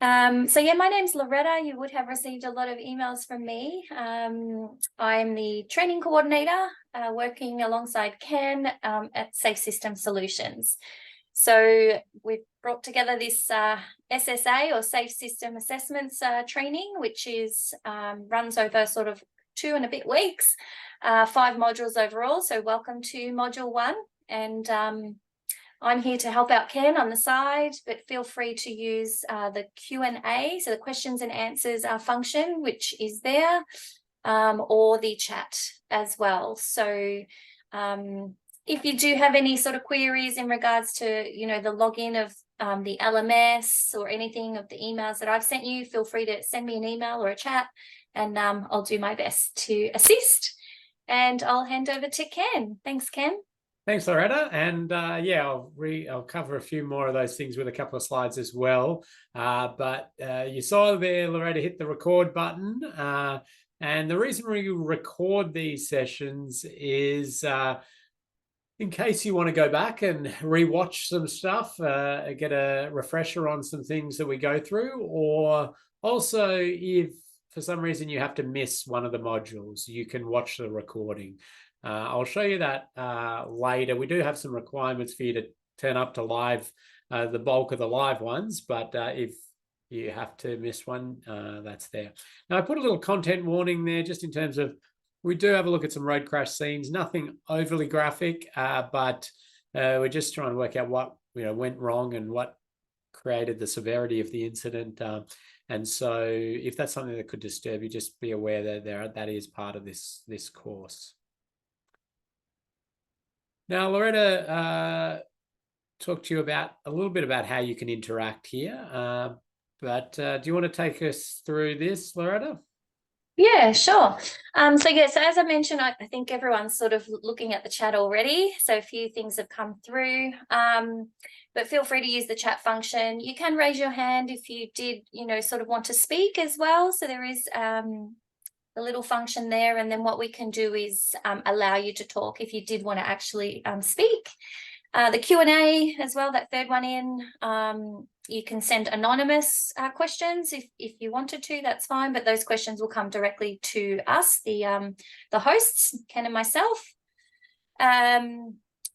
So yeah, my name's Loretta. You would have received a lot of emails from me. I'm the training coordinator working alongside Ken at Safe System Solutions. So we've brought together this SSA or Safe System Assessments training, which is runs over sort of 2 and a bit weeks, 5 modules overall. So welcome to Module 1. And I'm here to help out Ken on the side, but feel free to use the Q&A, so the questions and answers function, which is there, or the chat as well. So if you do have any sort of queries in regards to, the login of the LMS or anything of the emails that I've sent you, feel free to send me an email or a chat, and I'll do my best to assist. And I'll hand over to Ken. Thanks, Ken. Thanks, Loretta. And I'll cover a few more of those things with a couple of slides as well. But you saw there, Loretta hit the record button. And the reason we record these sessions is in case you want to go back and rewatch some stuff, get a refresher on some things that we go through, or also if for some reason you have to miss one of the modules, you can watch the recording. I'll show you that later. We do have some requirements for you to turn up to live, the bulk of the live ones, but if you have to miss one, that's there. Now, I put a little content warning there just in terms of we do have a look at some road crash scenes, nothing overly graphic, but we're just trying to work out what went wrong and what created the severity of the incident. And so if that's something that could disturb you, just be aware that that is part of this course. Now, Loretta talked to you about a little bit about how you can interact here. But do you want to take us through this, Loretta? Yeah, sure. So as I mentioned, I think everyone's sort of looking at the chat already. So a few things have come through. But feel free to use the chat function. You can raise your hand if you did, sort of want to speak as well. So there is a little function there, and then what we can do is allow you to talk if you did want to actually speak. The Q&A as well, that third one in, you can send anonymous questions if you wanted to, that's fine, but those questions will come directly to us, the hosts, Ken and myself.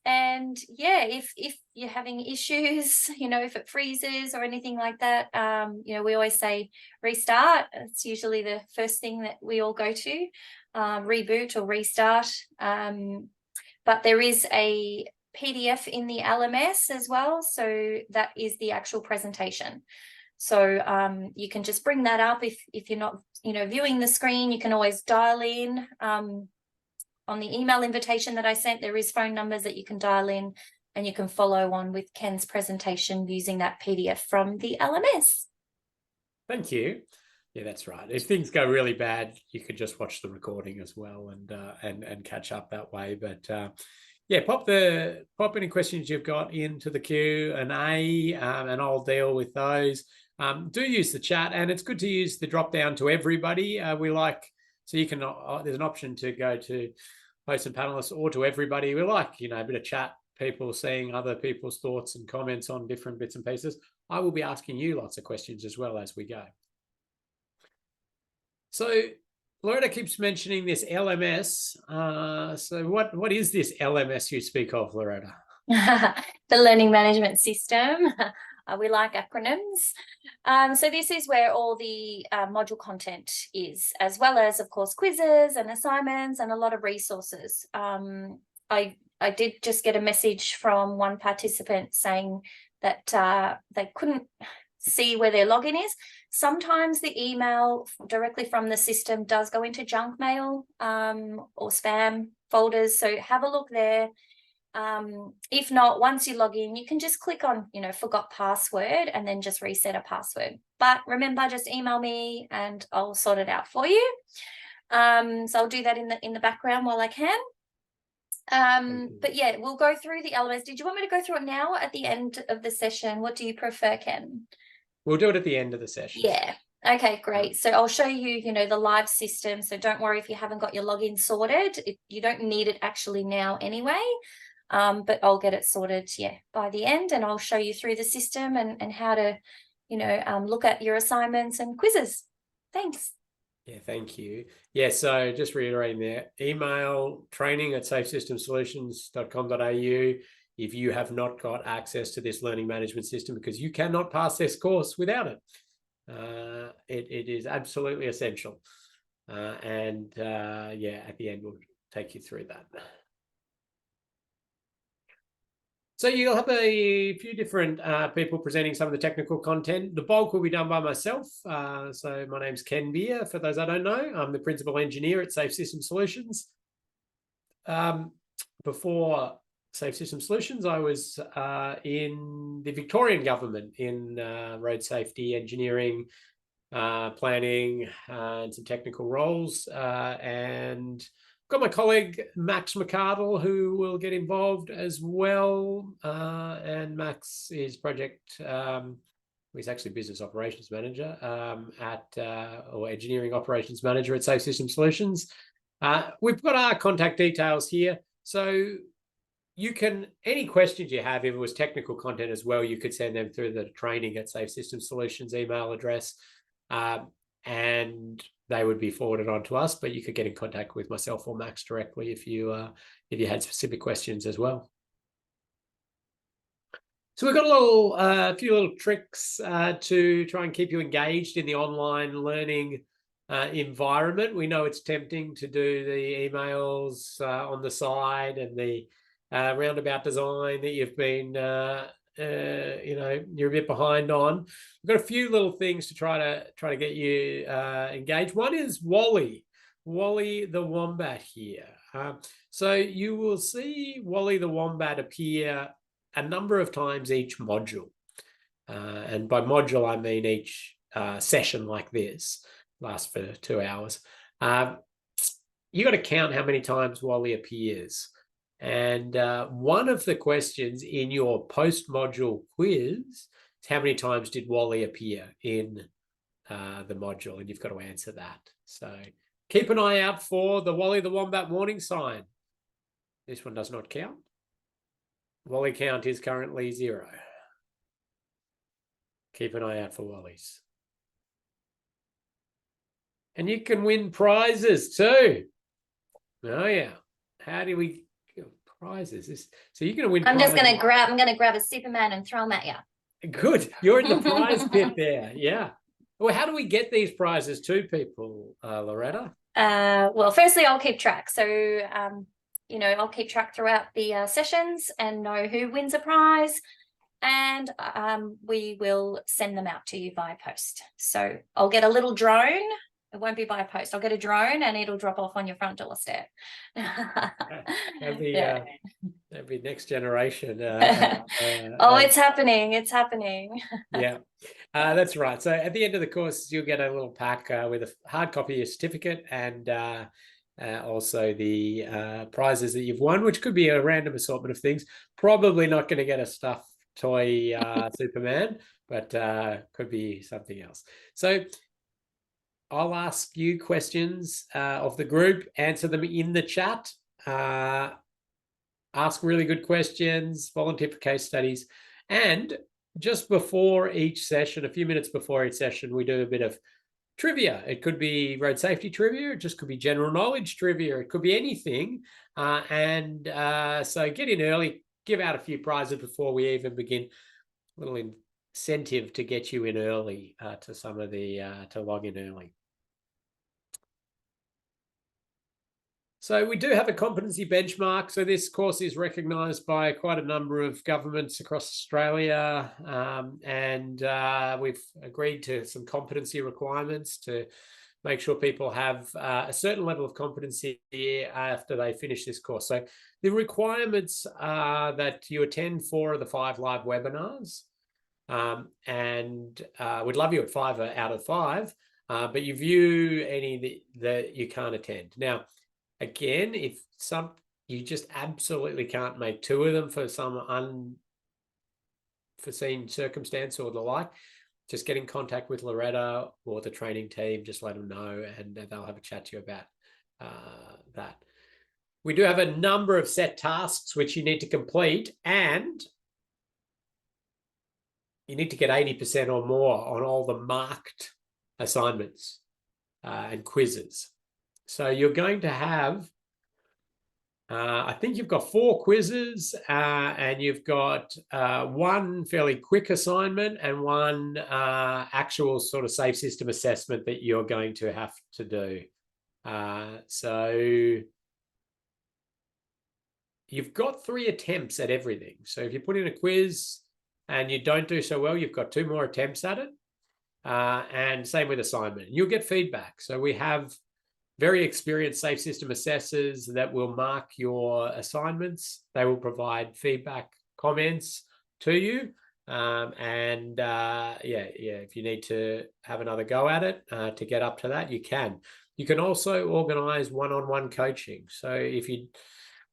And yeah, if you're having issues, if it freezes or anything like that, we always say restart. It's usually the first thing that we all go to, reboot or restart. But there is a PDF in the LMS as well, so that is the actual presentation. So you can just bring that up if you're not, viewing the screen. You can always dial in. On the email invitation that I sent, there is phone numbers that you can dial in, and you can follow on with Ken's presentation using that PDF from the LMS. Thank you. Yeah, that's right. If things go really bad, you could just watch the recording as well and catch up that way. But yeah, pop any questions you've got into the Q&A, and I'll deal with those. Do use the chat, and it's good to use the drop down to everybody. So you can, there's an option to go to hosts and panelists or to everybody. We like, a bit of chat, people seeing other people's thoughts and comments on different bits and pieces. I will be asking you lots of questions as well as we go. So Loretta keeps mentioning this LMS. So what is this LMS you speak of, Loretta? The Learning Management System. We like acronyms. So this is where all the module content is, as well as, of course, quizzes and assignments and a lot of resources. I did just get a message from one participant saying that they couldn't see where their login is. Sometimes the email directly from the system does go into junk mail or spam folders, so have a look there. If not, once you log in, you can just click on, forgot password, and then just reset a password. But remember, just email me and I'll sort it out for you. So I'll do that in the background while I can. But yeah, we'll go through the LMS. Did you want me to go through it now at the end of the session? What do you prefer, Ken? We'll do it at the end of the session. Yeah. Okay, great. So I'll show you, the live system. So don't worry if you haven't got your login sorted. You don't need it actually now anyway. But I'll get it sorted, by the end, and I'll show you through the system and how to, look at your assignments and quizzes. Thanks. Yeah, thank you. Yeah, so just reiterating there, email training@safesystemsolutions.com.au if you have not got access to this learning management system, because you cannot pass this course without it. It is absolutely essential. Yeah, at the end, we'll take you through that. So you'll have a few different people presenting some of the technical content. The bulk will be done by myself. So my name's Ken Beer. For those I don't know, I'm the principal engineer at Safe System Solutions. Before Safe System Solutions, I was in the Victorian government in road safety engineering, planning, and some technical roles. And got my colleague Max McArdle, who will get involved as well. And Max is he's actually business operations manager or engineering operations manager at Safe System Solutions. We've got our contact details here. So any questions you have, if it was technical content as well, you could send them through the training at Safe System Solutions email address. And they would be forwarded on to us, but you could get in contact with myself or Max directly if you had specific questions as well. So we've got a few little tricks to try and keep you engaged in the online learning environment. We know it's tempting to do the emails on the side and the roundabout design that you've been you're a bit behind on. We've got a few little things to try to get you engaged. One is Wally the Wombat here. So you will see Wally the Wombat appear a number of times each module. And by module, I mean each session like this lasts for 2 hours. You got to count how many times Wally appears. And one of the questions in your post-module quiz is how many times did Wally appear in the module? And you've got to answer that. So keep an eye out for the Wally the Wombat warning sign. This one does not count. Wally count is currently 0. Keep an eye out for Wallies. And you can win prizes too. Oh yeah. How do we prizes? So you're going to win. I'm going to grab a Superman and throw them at you. Good. You're in the prize pit there. Yeah. Well, how do we get these prizes to people, Loretta? Well, firstly, I'll keep track. So, I'll keep track throughout the sessions and know who wins a prize. And we will send them out to you via post. So I'll get a little drone. It won't be by post. I'll get a drone and it'll drop off on your front doorstep. That'd be next generation. It's happening. It's happening. Yeah, that's right. So at the end of the course, you'll get a little pack with a hard copy of your certificate and also the prizes that you've won, which could be a random assortment of things. Probably not going to get a stuffed toy Superman, but could be something else. So I'll ask you questions of the group, answer them in the chat, ask really good questions, volunteer for case studies. And just before each session, a few minutes before each session, we do a bit of trivia. It could be road safety trivia. It just could be general knowledge trivia. It could be anything. So get in early, give out a few prizes before we even begin. A little incentive to get you in early to some of the, to log in early. So we do have a competency benchmark. So this course is recognised by quite a number of governments across Australia. We've agreed to some competency requirements to make sure people have a certain level of competency after they finish this course. So the requirements are that you attend 4 of the 5 live webinars. We'd love you at 5 out of 5, but you view any that you can't attend. Now, again, if you just absolutely can't make 2 of them for some unforeseen circumstance or the like, just get in contact with Loretta or the training team. Just let them know, and they'll have a chat to you about that. We do have a number of set tasks which you need to complete, and you need to get 80% or more on all the marked assignments and quizzes. So you're going to have, I think you've got 4 quizzes and you've got 1 fairly quick assignment and 1 actual sort of safe system assessment that you're going to have to do. So you've got 3 attempts at everything. So if you put in a quiz and you don't do so well, you've got 2 more attempts at it. And same with assignment. You'll get feedback. So we have very experienced safe system assessors that will mark your assignments. They will provide feedback comments to you. If you need to have another go at it to get up to that, you can. You can also organize one-on-one coaching. So if you're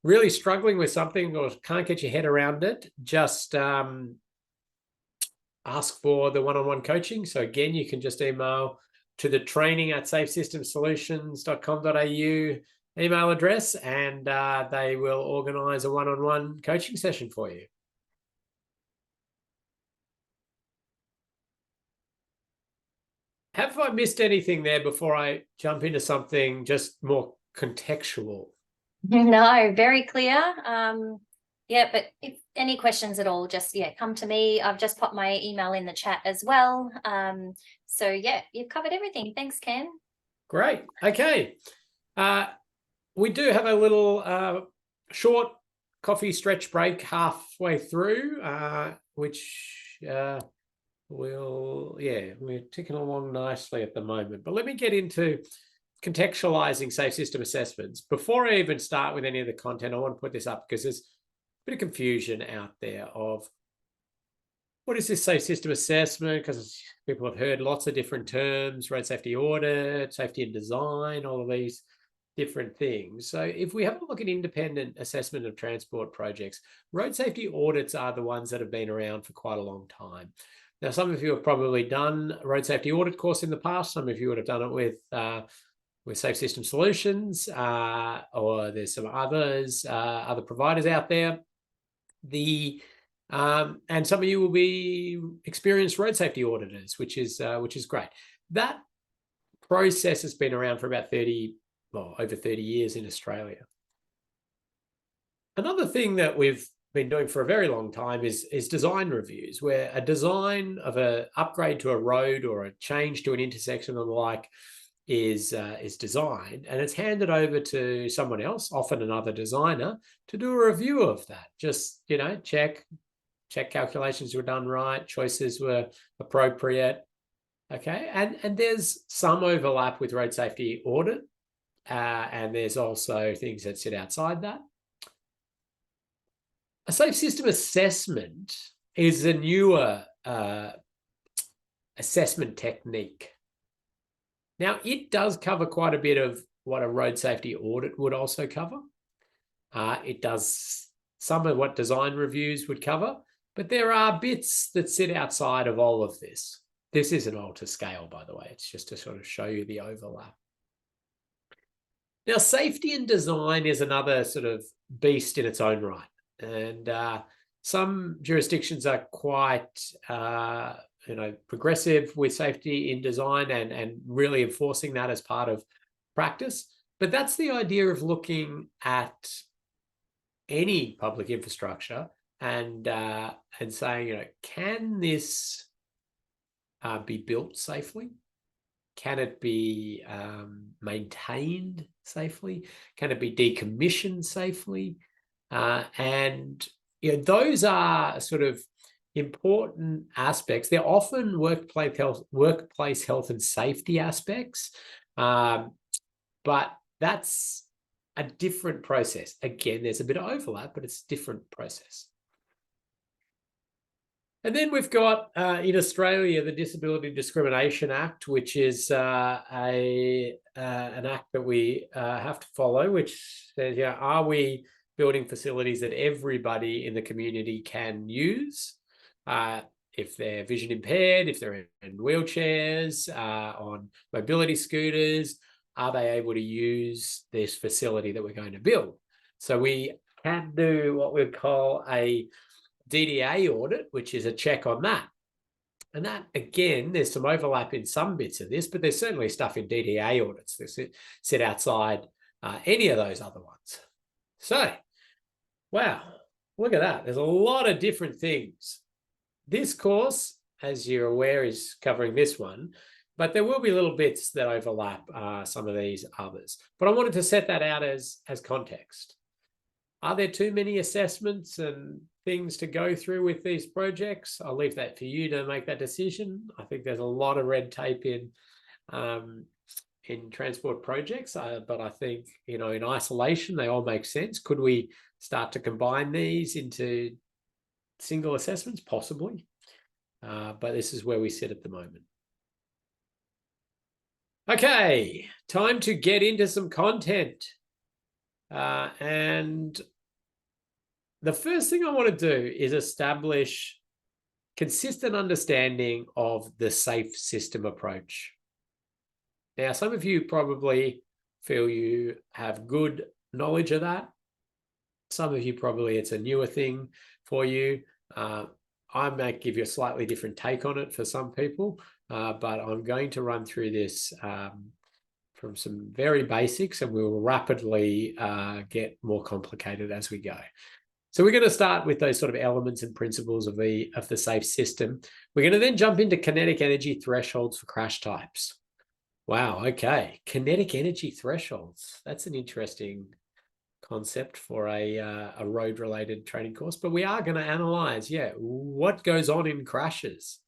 really struggling with something or can't get your head around it, just ask for the one-on-one coaching. So again, you can just email to the training@safesystemsolutions.com.au email address, and they will organize a one-on-one coaching session for you. Have I missed anything there before I jump into something just more contextual? No, very clear. But if any questions at all, just come to me. I've just popped my email in the chat as well. You've covered everything. Thanks, Ken. Great. Okay. We do have a little short coffee stretch break halfway through, which we're ticking along nicely at the moment. But let me get into contextualizing safe system assessments. Before I even start with any of the content, I want to put this up because there's a bit of confusion out there of what is this safe system assessment, because people have heard lots of different terms: road safety audit, safety and design, all of these different things. So if we have a look at independent assessment of transport projects, road safety audits are the ones that have been around for quite a long time. Now, some of you have probably done a road safety audit course in the past. Some of you would have done it with Safe System Solutions, or there's some others, other providers out there. And some of you will be experienced road safety auditors, which is great. That process has been around for about over 30 years in Australia. Another thing that we've been doing for a very long time is design reviews, where a design of an upgrade to a road or a change to an intersection and the like is designed, and it's handed over to someone else, often another designer, to do a review of that. Just check calculations were done right, choices were appropriate. Okay, and there's some overlap with road safety audit, and there's also things that sit outside that. A safe system assessment is a newer assessment technique. Now, it does cover quite a bit of what a road safety audit would also cover. It does some of what design reviews would cover, but there are bits that sit outside of all of this. This isn't all to scale, by the way. It's just to sort of show you the overlap. Now, safety and design is another sort of beast in its own right. And some jurisdictions are quite progressive with safety in design and really enforcing that as part of practice. But that's the idea of looking at any public infrastructure and saying, can this be built safely? Can it be maintained safely? Can it be decommissioned safely? And those are sort of important aspects. They're often workplace health and safety aspects, but that's a different process. Again, there's a bit of overlap, but it's a different process. And then we've got in Australia the Disability Discrimination Act, which is an act that we have to follow, which says, are we building facilities that everybody in the community can use? If they're vision impaired, if they're in wheelchairs, on mobility scooters, are they able to use this facility that we're going to build? So we can do what we call a DDA audit, which is a check on that. And that, again, there's some overlap in some bits of this, but there's certainly stuff in DDA audits that sit outside any of those other ones. So, wow, look at that. There's a lot of different things. This course, as you're aware, is covering this one, but there will be little bits that overlap some of these others. But I wanted to set that out as context. Are there too many assessments and things to go through with these projects? I'll leave that for you to make that decision. I think there's a lot of red tape in transport projects, but I think, you know, in isolation, they all make sense. Could we start to combine these into single assessments? Possibly. But this is where we sit at the moment. Okay, time to get into some content. And the first thing I want to do is establish consistent understanding of the SAFE system approach. Now, some of you probably feel you have good knowledge of that. Some of you probably it's a newer thing for you. I might give you a slightly different take on it for some people, but I'm going to run through this from some very basics, and we will rapidly get more complicated as we go. So we're going to start with those sort of elements and principles of the SAFE system. We're going to then jump into kinetic energy thresholds for crash types. Wow, okay. Kinetic energy thresholds. That's an interesting concept for a road-related training course, but we are going to analyze, what goes on in crashes.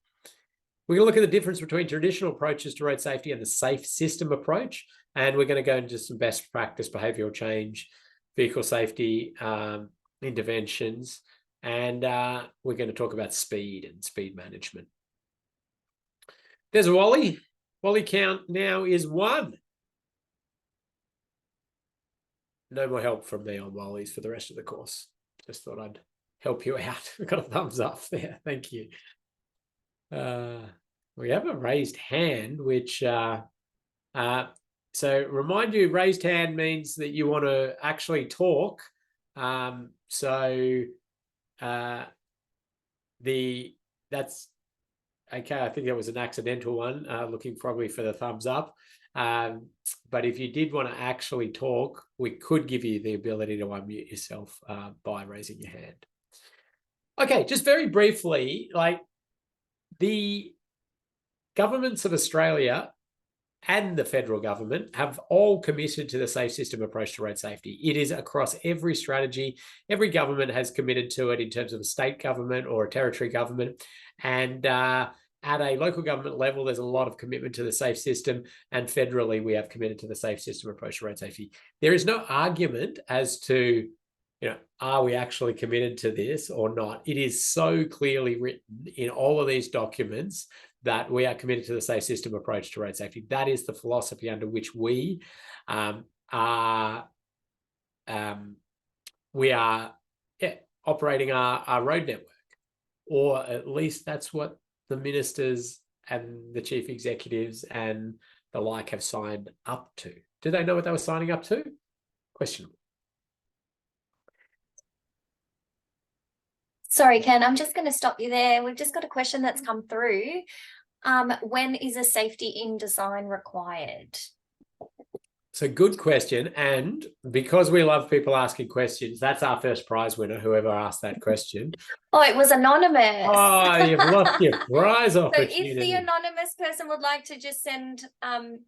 We're going to look at the difference between traditional approaches to road safety and the SAFE system approach, and we're going to go into some best practice behavioural change, vehicle safety interventions, and we're going to talk about speed and speed management. There's a Wally. Wally count now is 1. No more help from me on Wallies for the rest of the course. Just thought I'd help you out. I got a thumbs up there. Thank you. We have a raised hand, which so remind you, raised hand means that you want to actually talk. That's okay. I think that was an accidental one, looking probably for the thumbs up. But if you did want to actually talk, we could give you the ability to unmute yourself by raising your hand. Okay, just very briefly, like the governments of Australia and the federal government have all committed to the SAFE system approach to road safety. It is across every strategy. Every government has committed to it in terms of a state government or a territory government. And at a local government level, there's a lot of commitment to the SAFE system, and federally, we have committed to the SAFE system approach to road safety. There is no argument as to, are we actually committed to this or not? It is so clearly written in all of these documents that we are committed to the SAFE system approach to road safety. That is the philosophy under which we are operating our road network, or at least that's what the ministers and the chief executives and the like have signed up to. Do they know what they were signing up to? Questionable. Sorry, Ken, I'm just going to stop you there. We've just got a question that's come through. When is a safety in design required? So good question. And because we love people asking questions, that's our first prize winner, whoever asked that question. Oh, it was anonymous. Oh, you've lost your prize opportunity. So if the anonymous person would like to just send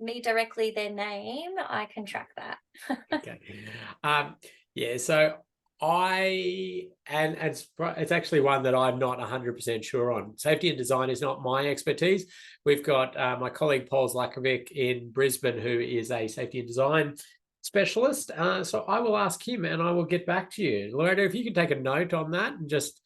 me directly their name, I can track that. Okay. So it's actually one that I'm not 100% sure on. Safety and design is not my expertise. We've got my colleague Paul Zlakovic in Brisbane, who is a safety and design specialist. So I will ask him and I will get back to you. Loretta, if you can take a note on that and just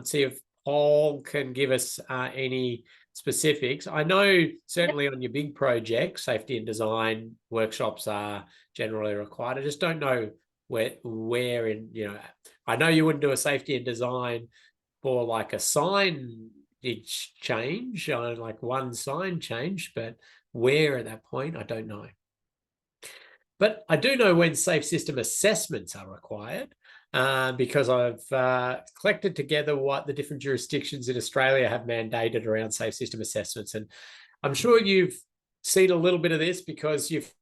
see if Paul can give us any specifics. I know certainly on your big projects, safety and design workshops are generally required. I just don't know where in, I know you wouldn't do a safety and design for like a signage change, like one sign change, but where at that point, I don't know. But I do know when SAFE system assessments are required. because I've collected together what the different jurisdictions in Australia have mandated around safe system assessments. And I'm sure you've seen a little bit of this because you've,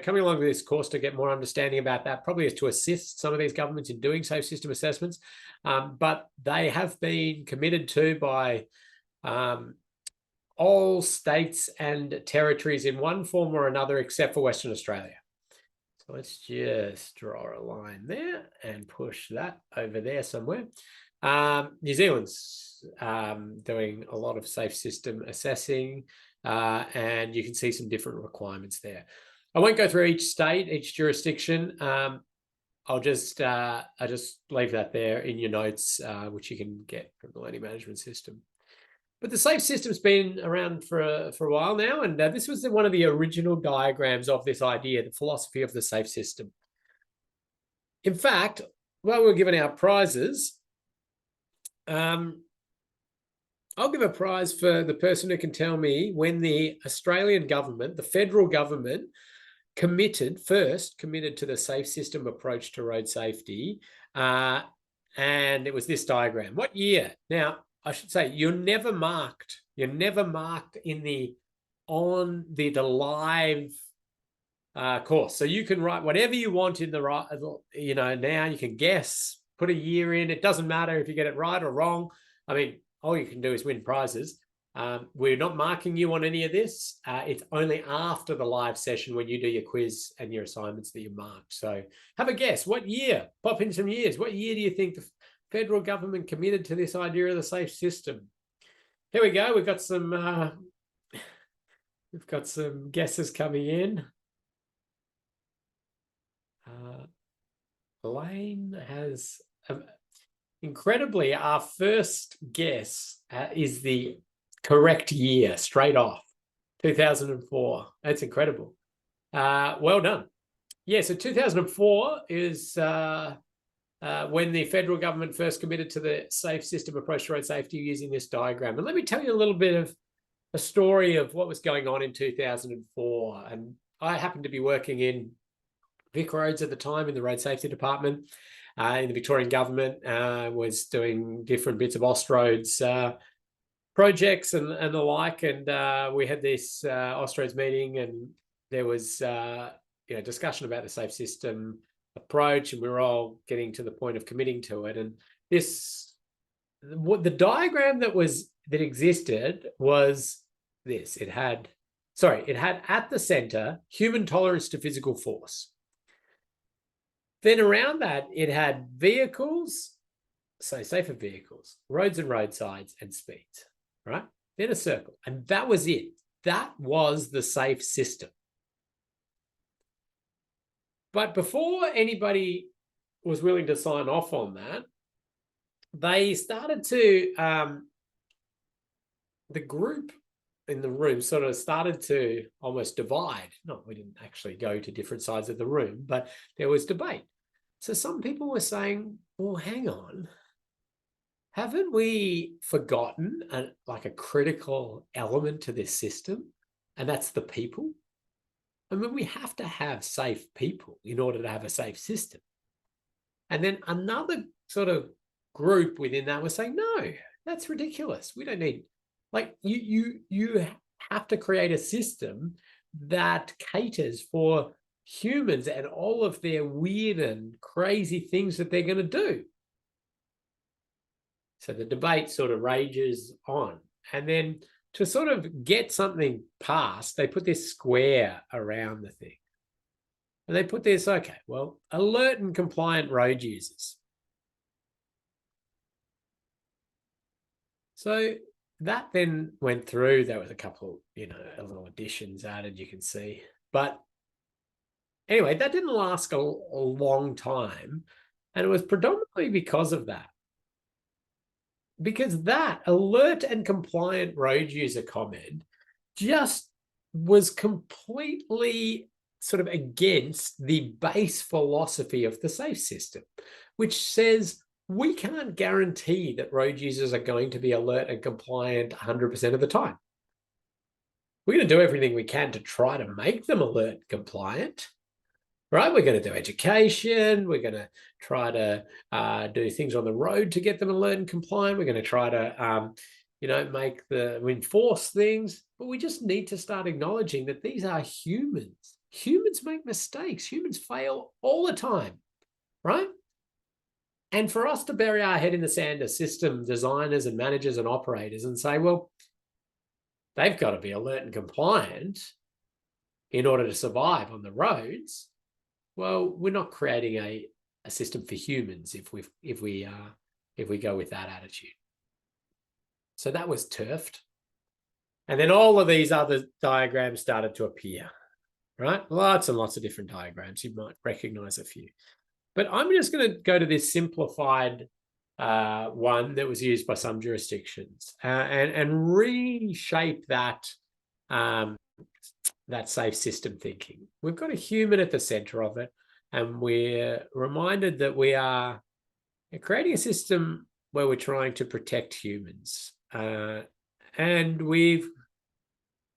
coming along with this course to get more understanding about that, probably is to assist some of these governments in doing safe system assessments. But they have been committed to by all states and territories in one form or another, except for Western Australia. So let's just draw a line there and push that over there somewhere. New Zealand's doing a lot of safe system assessing, and you can see some different requirements there. I won't go through each state, each jurisdiction. I'll just leave that there in your notes, which you can get from the learning management system. But the safe system's been around for a while now, and this was one of the original diagrams of this idea, the philosophy of the safe system. In fact, while we're giving out prizes, I'll give a prize for the person who can tell me when the Australian government, the federal government, committed to the safe system approach to road safety, and it was this diagram. What year? Now, I should say you're never marked in the live course. So you can write whatever you want in the right, now you can guess, put a year in. It doesn't matter if you get it right or wrong. I mean, all you can do is win prizes. We're not marking you on any of this. It's only after the live session when you do your quiz and your assignments that you marked. So have a guess. What year? Pop in some years. What year do you think the federal government committed to this idea of the safe system? Here we go. We've got some guesses coming in. Elaine has incredibly, our first guess is the correct year straight off, 2004. That's incredible. Well done. Yeah, so 2004 is when the federal government first committed to the safe system approach to road safety using this diagram. And let me tell you a little bit of a story of what was going on in 2004. And I happened to be working in Vic Roads at the time in the road safety department in the Victorian government, was doing different bits of Austroads projects and the like. And we had this Austroads meeting, and there was discussion about the safe system approach, and we were all getting to the point of committing to it. And the diagram that existed was this. It had at the center human tolerance to physical force. Then around that, it had vehicles, so safer vehicles, roads and roadsides, and speeds, right? Then a circle, and that was it. That was the safe system. But before anybody was willing to sign off on that, they started to, the group in the room sort of started to almost divide. No, we didn't actually go to different sides of the room, but there was debate. So some people were saying, well, hang on, haven't we forgotten a critical element to this system? And that's the people. I mean, we have to have safe people in order to have a safe system. And then another sort of group within that was saying, no, that's ridiculous. We don't need, you have to create a system that caters for humans and all of their weird and crazy things that they're going to do. So the debate sort of rages on. And then to sort of get something passed, they put this square around the thing. And they put this, okay, well, alert and compliant road users. So that then went through. There was a couple, little additions added, you can see. But anyway, that didn't last a long time. And it was predominantly because of that. Because that alert and compliant road user comment just was completely sort of against the base philosophy of the safe system, which says we can't guarantee that road users are going to be alert and compliant 100% of the time. We're going to do everything we can to try to make them alert and compliant, right? We're going to do education. We're going to try to do things on the road to get them alert and compliant. We're going to try to, enforce things. But we just need to start acknowledging that these are humans. Humans make mistakes. Humans fail all the time, right? And for us to bury our head in the sand as system designers and managers and operators and say, well, they've got to be alert and compliant in order to survive on the roads. Well, we're not creating a system for humans if we go with that attitude. So that was turfed. And then all of these other diagrams started to appear, right? Lots and lots of different diagrams. You might recognize a few. But I'm just going to go to this simplified one that was used by some jurisdictions and reshape that safe system thinking. We've got a human at the center of it, and we're reminded that we are creating a system where we're trying to protect humans. And we've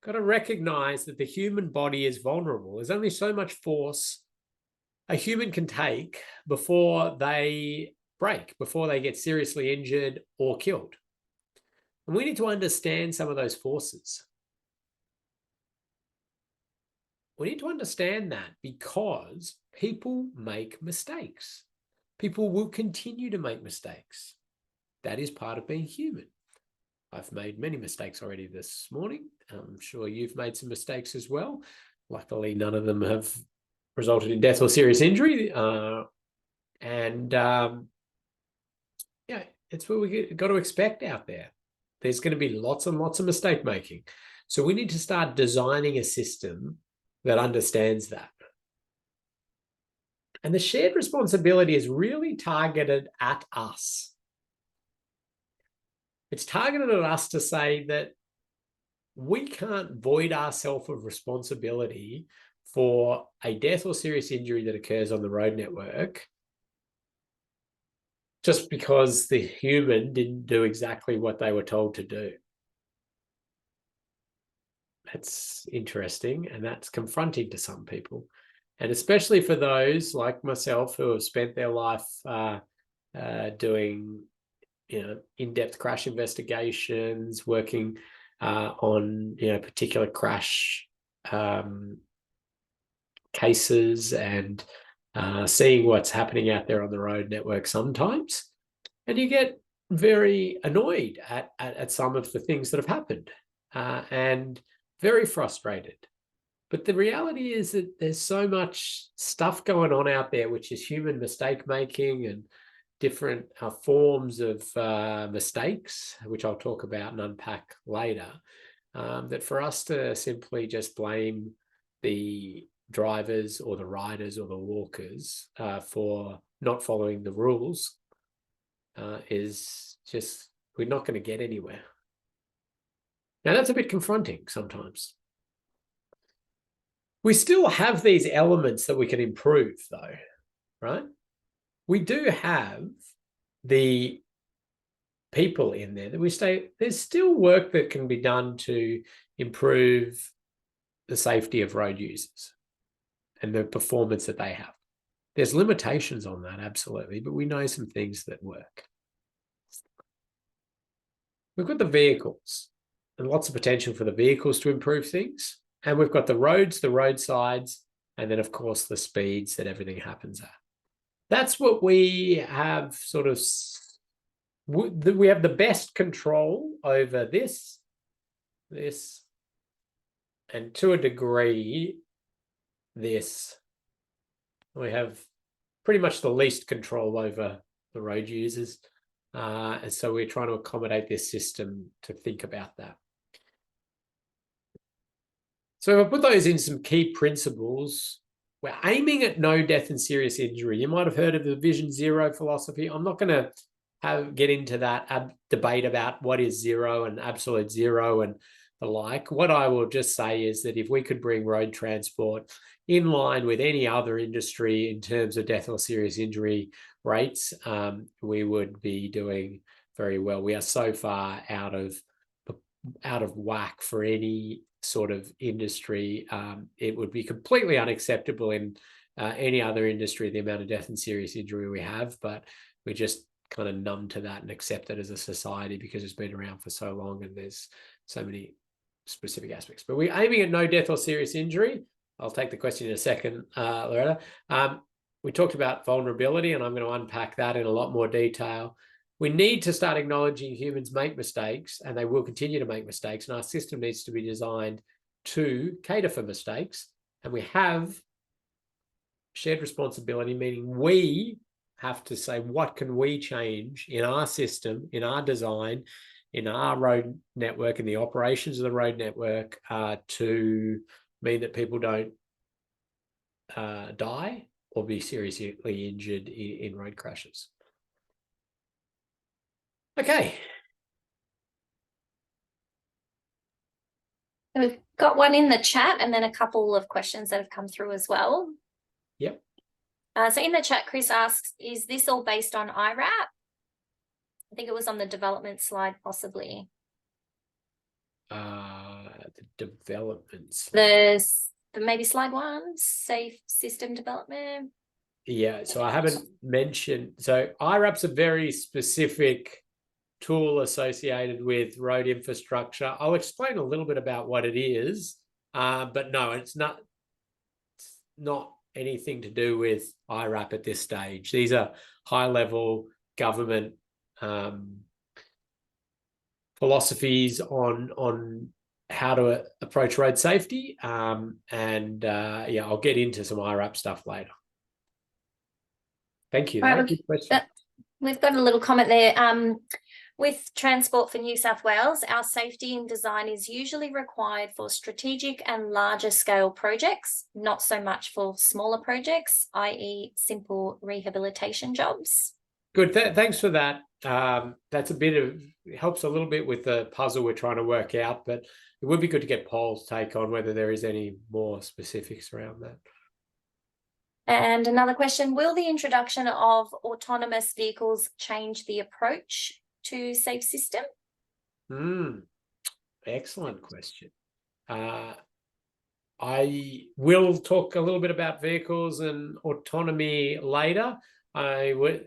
got to recognize that the human body is vulnerable. There's only so much force a human can take before they break, before they get seriously injured or killed. And we need to understand some of those forces. We need to understand that because people make mistakes. People will continue to make mistakes. That is part of being human. I've made many mistakes already this morning. I'm sure you've made some mistakes as well. Luckily, none of them have resulted in death or serious injury. It's what we got to expect out there. There's going to be lots and lots of mistake making. So we need to start designing a system that understands that. And the shared responsibility is really targeted at us. It's targeted at us to say that we can't void ourselves of responsibility for a death or serious injury that occurs on the road network just because the human didn't do exactly what they were told to do. That's interesting, and that's confronting to some people. And especially for those like myself who have spent their life doing in-depth crash investigations, working on particular crash cases and seeing what's happening out there on the road network sometimes. And you get very annoyed at some of the things that have happened and very frustrated. But the reality is that there's so much stuff going on out there, which is human mistake making and different forms of mistakes, which I'll talk about and unpack later, that for us to simply just blame the drivers or the riders or the walkers for not following the rules is just, we're not going to get anywhere. Now, that's a bit confronting sometimes. We still have these elements that we can improve, though, right? We do have the people in there that we say there's still work that can be done to improve the safety of road users and the performance that they have. There's limitations on that, absolutely, but we know some things that work. We've got the vehicles and lots of potential for the vehicles to improve things. And we've got the roads, the roadsides, and then, of course, the speeds that everything happens at. That's what we have sort of, we have the best control over this, and to a degree, this. We have pretty much the least control over the road users. And so we're trying to accommodate this system to think about that. So if I put those in some key principles, we're aiming at no death and serious injury. You might have heard of the Vision Zero philosophy. I'm not going to get into that debate about what is zero and absolute zero and the like. What I will just say is that if we could bring road transport in line with any other industry in terms of death or serious injury rates, we would be doing very well. We are so far out of whack for any sort of industry. It would be completely unacceptable in any other industry, the amount of death and serious injury we have, but we just kind of numb to that and accept it as a society because it's been around for so long and there's so many specific aspects. But we're aiming at no death or serious injury. I'll take the question in a second, Loretta. We talked about vulnerability, and I'm going to unpack that in a lot more detail. We need to start acknowledging humans make mistakes, and they will continue to make mistakes, and our system needs to be designed to cater for mistakes. And we have shared responsibility, meaning we have to say, what can we change in our system, in our design, in our road network, in the operations of the road network to mean that people don't die or be seriously injured in road crashes. Okay. We've got one in the chat and then a couple of questions that have come through as well. Yep. So in the chat, Chris asks, is this all based on IRAP? I think it was on the development slide, possibly. The developments. There's maybe slide 1, safe system development. Yeah, so I haven't mentioned, so IRAP's a very specific tool associated with road infrastructure. I'll explain a little bit about what it is, but no, it's not anything to do with IRAP at this stage. These are high-level government philosophies on how to approach road safety, yeah, I'll get into some IRAP stuff later. Thank you. Right, Good question. We've got a little comment there. With Transport for New South Wales, our safety and design is usually required for strategic and larger scale projects, not so much for smaller projects, i.e. simple rehabilitation jobs. Good. Thanks for that. That's helps a little bit with the puzzle we're trying to work out, but it would be good to get Paul's take on whether there is any more specifics around that. And another question, will the introduction of autonomous vehicles change the approach to safe system? Excellent question. I will talk a little bit about vehicles and autonomy later. I would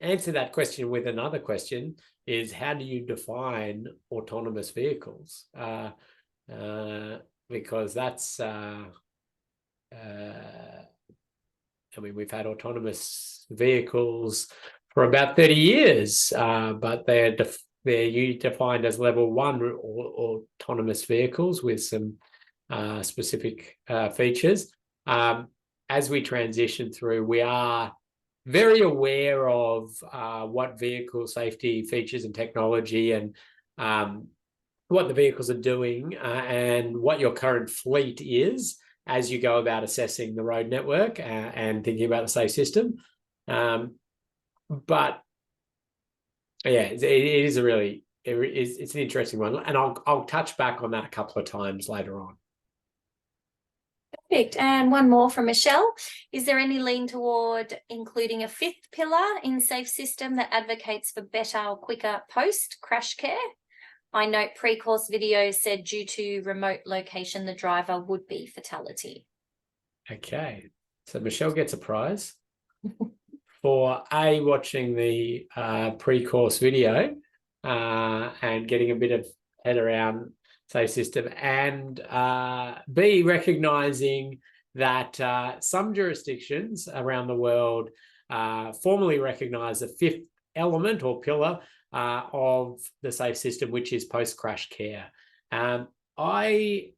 answer that question with another question, is how do you define autonomous vehicles? Because that's we've had autonomous vehicles for about 30 years, but they're defined as level 1 or autonomous vehicles with some specific features. As we transition through, we are very aware of what vehicle safety features and technology and what the vehicles are doing and what your current fleet is as you go about assessing the road network and thinking about the safe system. But yeah, it's an interesting one, and I'll touch back on that a couple of times later on. Perfect. And one more from Michelle. Is there any lean toward including a 5th pillar in safe system that advocates for better or quicker post-crash care? I note pre-course video said due to remote location, the driver would be fatality. Okay. So Michelle gets a prize for watching the pre-course video and getting a bit of head around safe system, and B, recognizing that some jurisdictions around the world formally recognize the 5th element or pillar of the safe system, which is post-crash care. I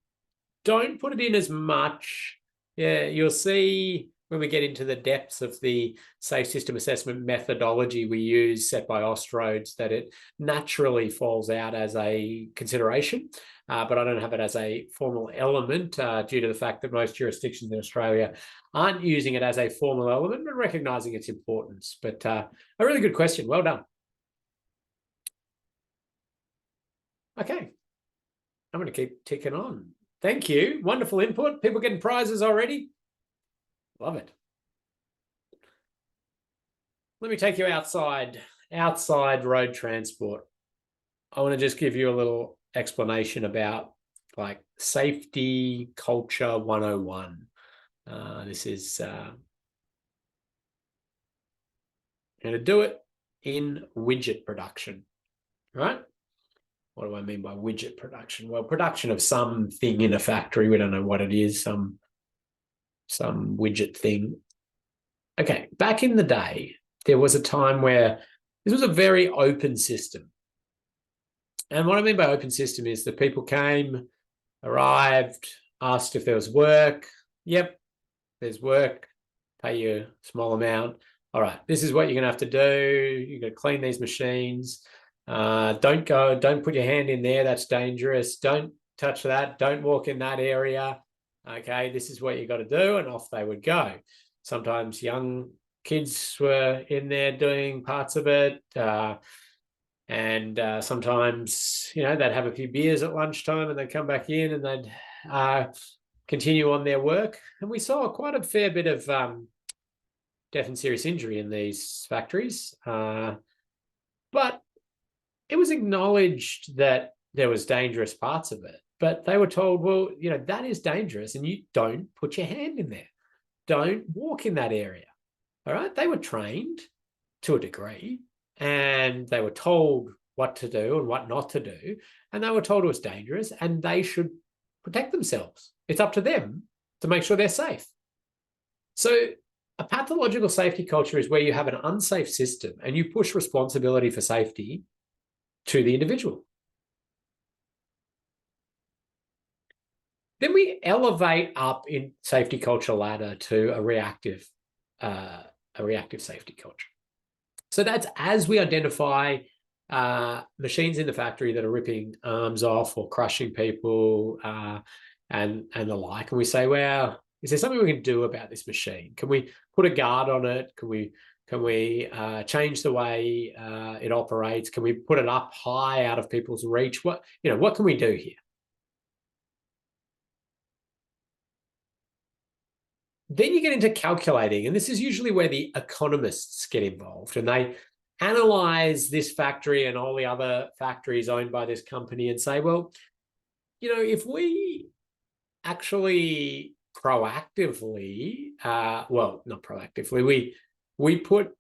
don't put it in as much. Yeah, you'll see when we get into the depths of the safe system assessment methodology we use set by Austroads that it naturally falls out as a consideration, but I don't have it as a formal element due to the fact that most jurisdictions in Australia aren't using it as a formal element, but recognizing its importance. But a really good question. Well done. Okay, I'm going to keep ticking on. Thank you. Wonderful input. People getting prizes already. Love it. Let me take you outside road transport. I want to just give you a little explanation about like safety culture 101. This is going to do it in widget production, right? What do I mean by widget production? Well, production of something in a factory. We don't know what it is, some widget thing. Okay, back in the day, there was a time where this was a very open system. And what I mean by open system is that people came, arrived, asked if there was work. Yep, there's work, pay you a small amount. All right, this is what you're going to have to do. You're going to clean these machines. Don't put your hand in there. That's dangerous. Don't touch that. Don't walk in that area. Okay, this is what you got to do. And off they would go. Sometimes young kids were in there doing parts of it. And sometimes, they'd have a few beers at lunchtime and they'd come back in and they'd continue on their work. And we saw quite a fair bit of death and serious injury in these factories. But it was acknowledged that there was dangerous parts of it. But they were told, well, that is dangerous and you don't put your hand in there. Don't walk in that area. All right. They were trained to a degree and they were told what to do and what not to do. And they were told it was dangerous and they should protect themselves. It's up to them to make sure they're safe. So a pathological safety culture is where you have an unsafe system and you push responsibility for safety to the individual. Then we elevate up in safety culture ladder to a reactive safety culture. So that's as we identify machines in the factory that are ripping arms off or crushing people and the like, and we say, well, is there something we can do about this machine? Can we put a guard on it? Can we change the way it operates? Can we put it up high out of people's reach? What can we do here? Then you get into calculating, and this is usually where the economists get involved, and they analyze this factory and all the other factories owned by this company and say, well, if we actually proactively, not proactively, we put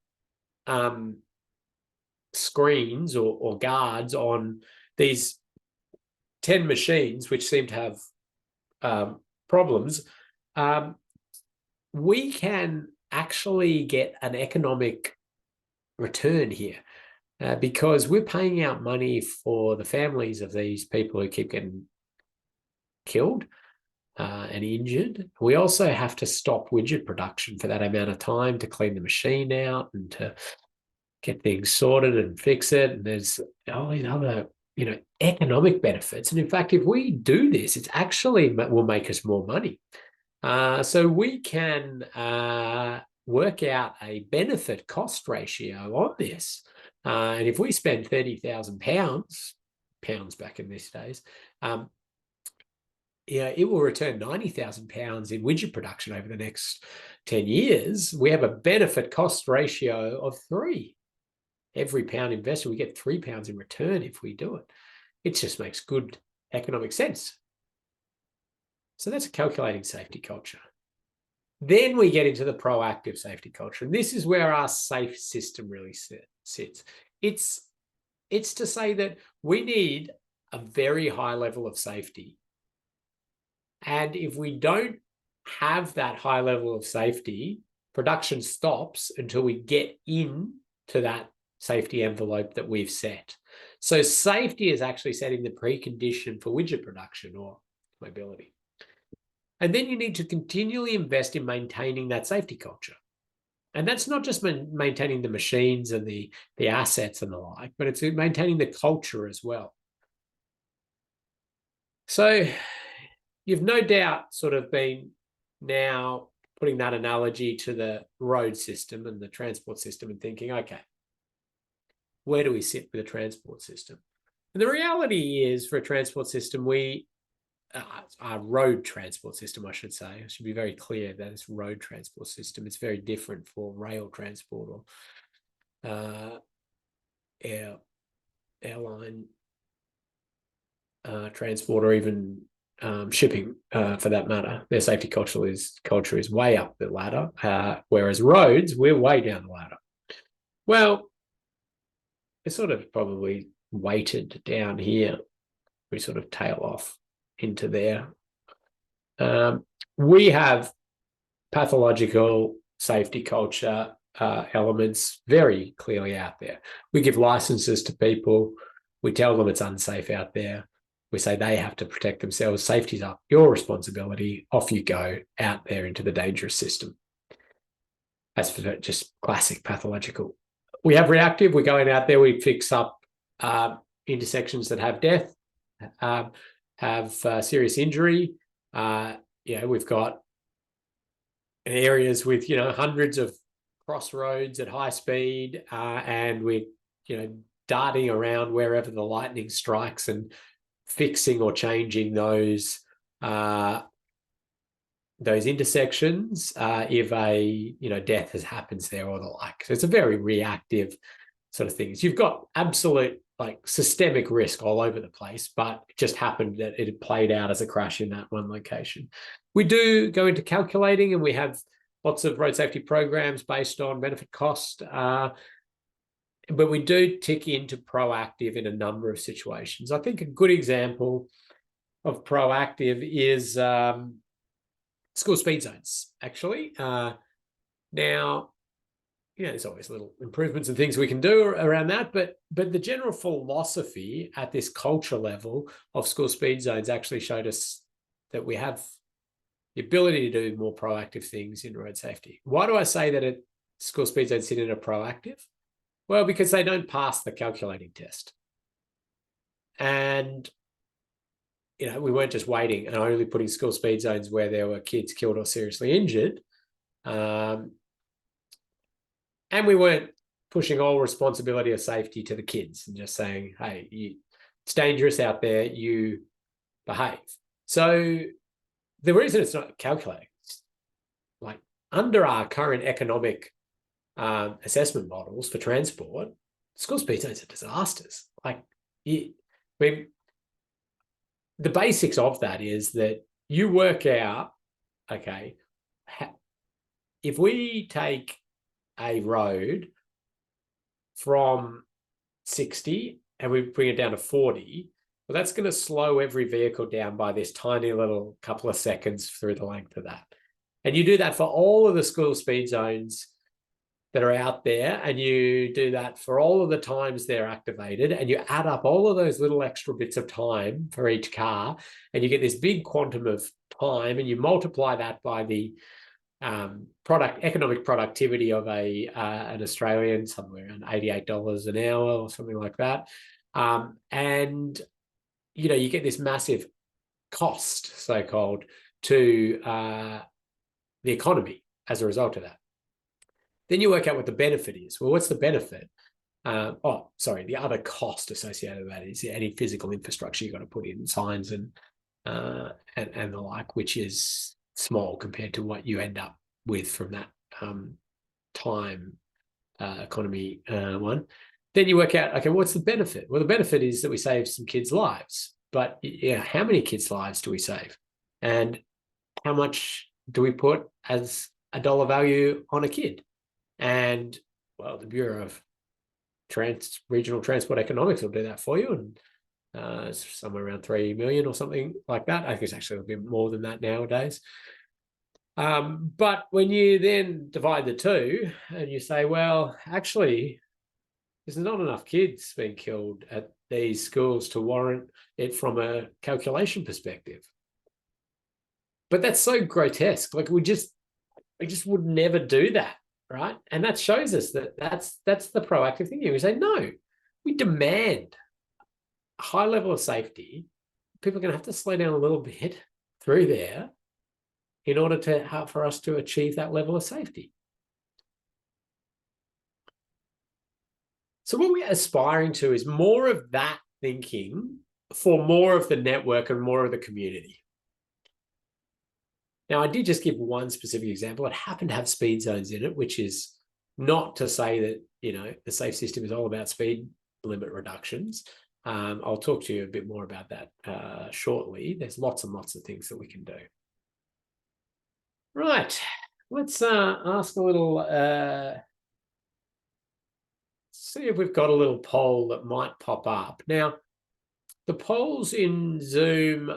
screens or guards on these 10 machines, which seem to have problems, we can actually get an economic return here because we're paying out money for the families of these people who keep getting killed and injured. We also have to stop widget production for that amount of time to clean the machine out and to get things sorted and fix it. And there's all these other, economic benefits. And in fact, if we do this, it actually will make us more money. So we can work out a benefit cost ratio on this. And if we spend £30,000, pounds back in these days, it will return £90,000 in widget production over the next 10 years. We have a benefit cost ratio of 3. Every pound invested, we get £3 in return if we do it. It just makes good economic sense. So that's a calculating safety culture. Then we get into the proactive safety culture. And this is where our safe system really sits. It's to say that we need a very high level of safety. And if we don't have that high level of safety, production stops until we get into that safety envelope that we've set. So safety is actually setting the precondition for widget production or mobility. And then you need to continually invest in maintaining that safety culture. And that's not just maintaining the machines and the assets and the like, but it's maintaining the culture as well. So you've no doubt sort of been now putting that analogy to the road system and the transport system and thinking, okay, where do we sit with a transport system? And the reality is for a transport system, our road transport system, I should say. I should be very clear that it's road transport system. It's very different for rail transport or airline transport or even shipping, for that matter. Their safety culture is way up the ladder, whereas roads, we're way down the ladder. Well, it's sort of probably weighted down here. We sort of tail off into there. We have pathological safety culture elements very clearly out there. We give licenses to people. We tell them it's unsafe out there. We say they have to protect themselves. Safety's up your responsibility. Off you go out there into the dangerous system. That's for just classic pathological. We have reactive. We're going out there. We fix up intersections that have death, have serious injury. We've got areas with hundreds of crossroads at high speed, and we're darting around wherever the lightning strikes and fixing or changing those intersections if a death happens there or the like. So it's a very reactive sort of things. You've got absolute systemic risk all over the place, but it just happened that it had played out as a crash in that one location. We do go into calculating, and we have lots of road safety programs based on benefit cost, but we do tick into proactive in a number of situations. I think a good example of proactive is school speed zones, actually. Now, there's always little improvements and things we can do around that, but the general philosophy at this culture level of school speed zones actually showed us that we have the ability to do more proactive things in road safety. Why do I say that school speed zones sit in a proactive? Well, because they don't pass the calculating test. And we weren't just waiting and only putting school speed zones where there were kids killed or seriously injured. And we weren't pushing all responsibility of safety to the kids and just saying, hey, it's dangerous out there, you behave. So the reason it's not calculating, under our current economic assessment models for transport, school speed zones are disasters. The basics of that is that you work out, okay, if we take a road from 60 and we bring it down to 40, well, that's going to slow every vehicle down by this tiny little couple of seconds through the length of that. And you do that for all of the school speed zones that are out there, and you do that for all of the times they're activated, and you add up all of those little extra bits of time for each car, and you get this big quantum of time, and you multiply that by the economic productivity of an Australian, somewhere around $88 an hour or something like that, and you get this massive cost, so-called, to the economy as a result of that. Then you work out what the benefit is. Well, what's the benefit? The other cost associated with that is any physical infrastructure you've got to put in, signs and the like, which is small compared to what you end up with from that time economy one. Then you work out, okay, what's the benefit? Well, the benefit is that we save some kids' lives. But how many kids' lives do we save? And how much do we put as a dollar value on a kid? And, well, the Bureau of Regional Transport Economics will do that for you. And it's somewhere around 3 million or something like that. I think it's actually a bit more than that nowadays. But when you then divide the two and you say, well, actually, there's not enough kids being killed at these schools to warrant it from a calculation perspective. But that's so grotesque. We just would never do that, right? And that shows us that that's the proactive thing. We say, no, we demand a high level of safety. People are going to have to slow down a little bit through there in order for us to achieve that level of safety. So what we're aspiring to is more of that thinking for more of the network and more of the community. Now, I did just give one specific example. It happened to have speed zones in it, which is not to say that, the safe system is all about speed limit reductions. I'll talk to you a bit more about that shortly. There's lots and lots of things that we can do. Right, let's ask a little, see if we've got a little poll that might pop up. Now, the polls in Zoom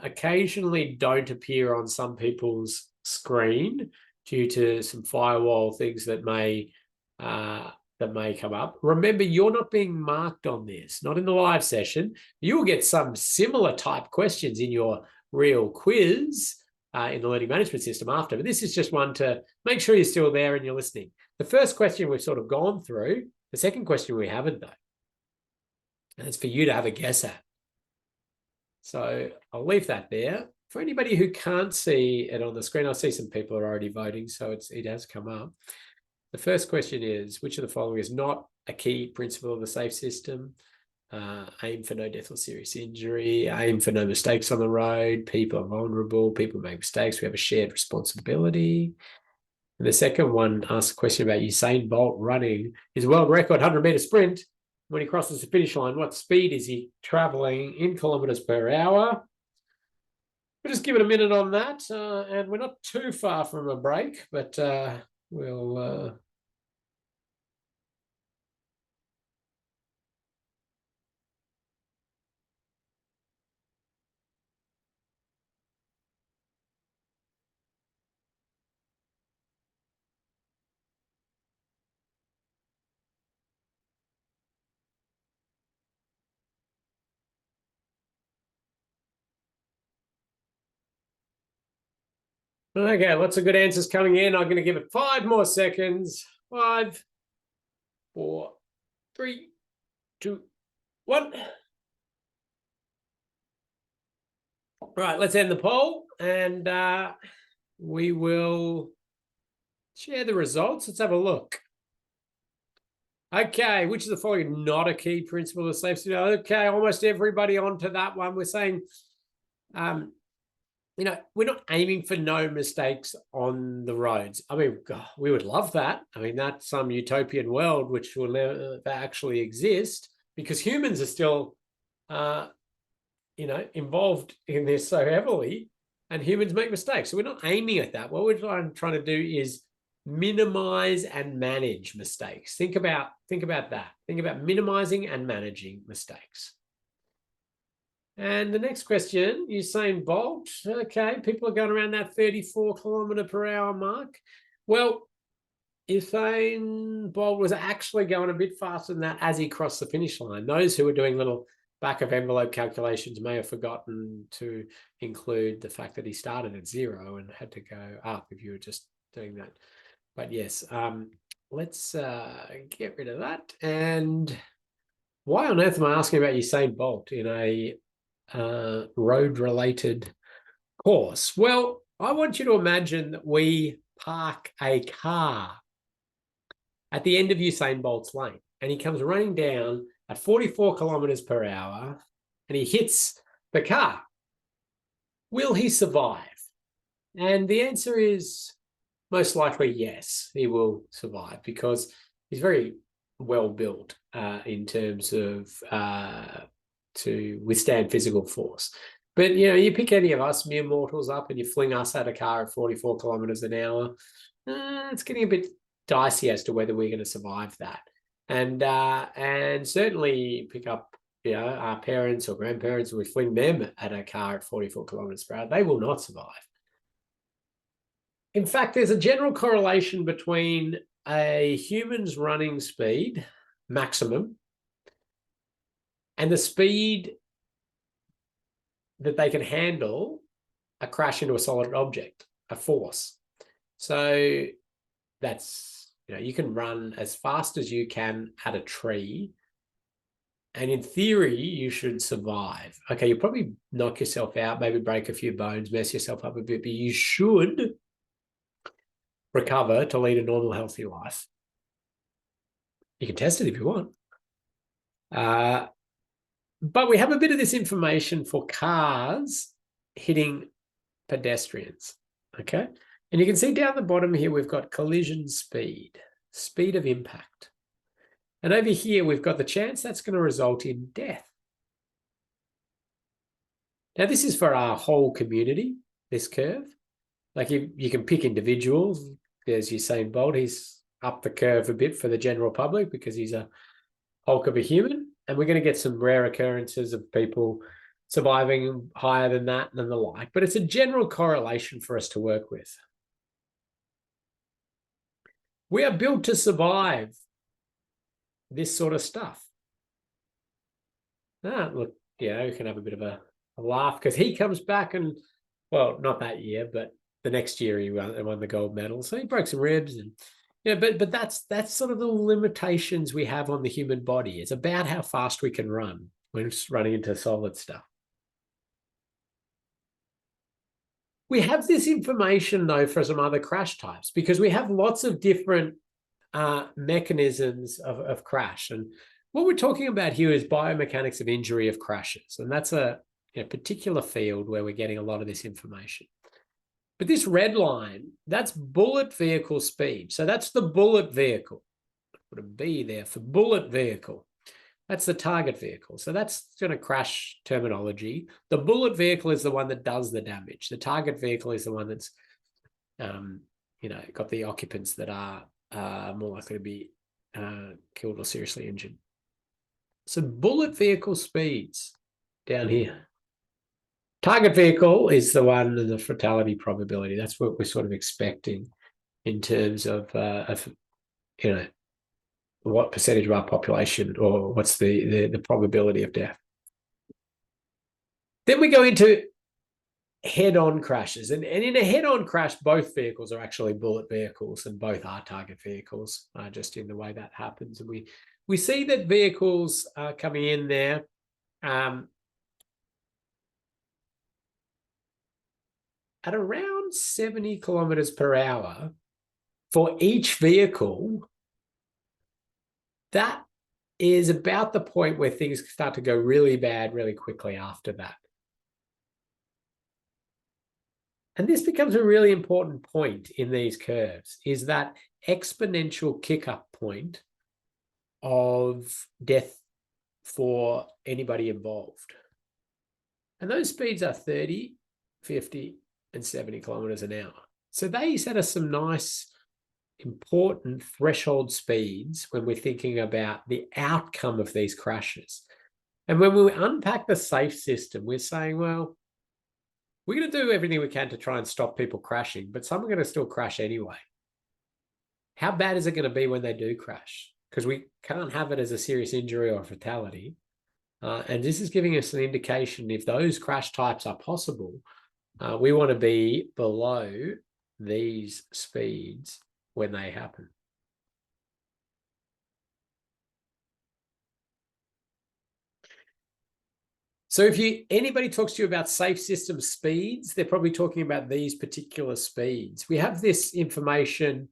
occasionally don't appear on some people's screen due to some firewall things that may come up. Remember, you're not being marked on this, not in the live session. You'll get some similar type questions in your real quiz in the learning management system after, but this is just one to make sure you're still there and you're listening. The first question we've sort of gone through, the second question we haven't though. And it's for you to have a guess at. So I'll leave that there. For anybody who can't see it on the screen, I see some people are already voting, so it has come up. The first question is, which of the following is not a key principle of the SAFE system? Aim for no death or serious injury, aim for no mistakes on the road, people are vulnerable, people make mistakes, we have a shared responsibility. And the second one asks a question about Usain Bolt running his world record 100-meter sprint. When he crosses the finish line, what speed is he traveling in kilometers per hour? We'll just give it a minute on that. And we're not too far from a break, but we'll... Okay, lots of good answers coming in. I'm going to give it 5 more seconds. 5, 4, 3, 2, 1. Right, let's end the poll and we will share the results. Let's have a look. Okay, which of the following not a key principle of safety? Okay, almost everybody onto that one. We're saying, we're not aiming for no mistakes on the roads. I mean, God, we would love that. I mean, that's some utopian world which will never actually exist because humans are still, involved in this so heavily and humans make mistakes. So we're not aiming at that. What we're trying to do is minimize and manage mistakes. Think about that. Think about minimizing and managing mistakes. And the next question, Usain Bolt. Okay, people are going around that 34 kilometer per hour mark. Well, Usain Bolt was actually going a bit faster than that as he crossed the finish line. Those who were doing little back of envelope calculations may have forgotten to include the fact that he started at 0 and had to go up if you were just doing that. But yes, let's get rid of that. And why on earth am I asking about Usain Bolt in a road-related course? Well, I want you to imagine that we park a car at the end of Usain Bolt's lane and he comes running down at 44 kilometers per hour and he hits the car. Will he survive? And the answer is most likely yes, he will survive because he's very well built in terms of to withstand physical force. But, you pick any of us mere mortals up and you fling us at a car at 44 kilometers an hour, it's getting a bit dicey as to whether we're going to survive that. And certainly pick up, our parents or grandparents, we fling them at a car at 44 kilometers per hour, they will not survive. In fact, there's a general correlation between a human's running speed, maximum, and the speed that they can handle a crash into a solid object, a force. So that's, you can run as fast as you can at a tree. And in theory, you should survive. Okay, you'll probably knock yourself out, maybe break a few bones, mess yourself up a bit, but you should recover to lead a normal, healthy life. You can test it if you want. But we have a bit of this information for cars hitting pedestrians, okay? And you can see down the bottom here, we've got collision speed, speed of impact. And over here, we've got the chance that's going to result in death. Now, this is for our whole community, this curve. Like you can pick individuals. There's Usain Bolt. He's up the curve a bit for the general public because he's a hulk of a human. And we're going to get some rare occurrences of people surviving higher than that and the like. But it's a general correlation for us to work with. We are built to survive this sort of stuff. Look, you can have a bit of a laugh because he comes back and, well, not that year, but the next year he won the gold medal. So he broke some ribs and, but that's sort of the limitations we have on the human body. It's about how fast we can run when it's running into solid stuff. We have this information, though, for some other crash types because we have lots of different mechanisms of crash. And what we're talking about here is biomechanics of injury of crashes. And that's a particular field where we're getting a lot of this information. But this red line, that's bullet vehicle speed. So that's the bullet vehicle. Put a B there for bullet vehicle. That's the target vehicle. So that's kind of crash terminology. The bullet vehicle is the one that does the damage. The target vehicle is the one that's, got the occupants that are more likely to be killed or seriously injured. So bullet vehicle speeds down here. Target vehicle is the one in the fatality probability. That's what we're sort of expecting in terms of what percentage of our population or what's the probability of death. Then we go into head-on crashes. And in a head-on crash, both vehicles are actually bullet vehicles and both are target vehicles, just in the way that happens. And we see that vehicles are coming in there at around 70 kilometers per hour for each vehicle. That is about the point where things start to go really bad really quickly after that. And this becomes a really important point in these curves, is that exponential kick-up point of death for anybody involved. And those speeds are 30, 50, and 70 kilometers an hour. So they set us some nice, important threshold speeds when we're thinking about the outcome of these crashes. And when we unpack the SAFE system, we're saying, well, we're going to do everything we can to try and stop people crashing, but some are going to still crash anyway. How bad is it going to be when they do crash? Because we can't have it as a serious injury or fatality. And this is giving us an indication if those crash types are possible, we want to be below these speeds when they happen. So if anybody talks to you about SAFE system speeds, they're probably talking about these particular speeds. We have this information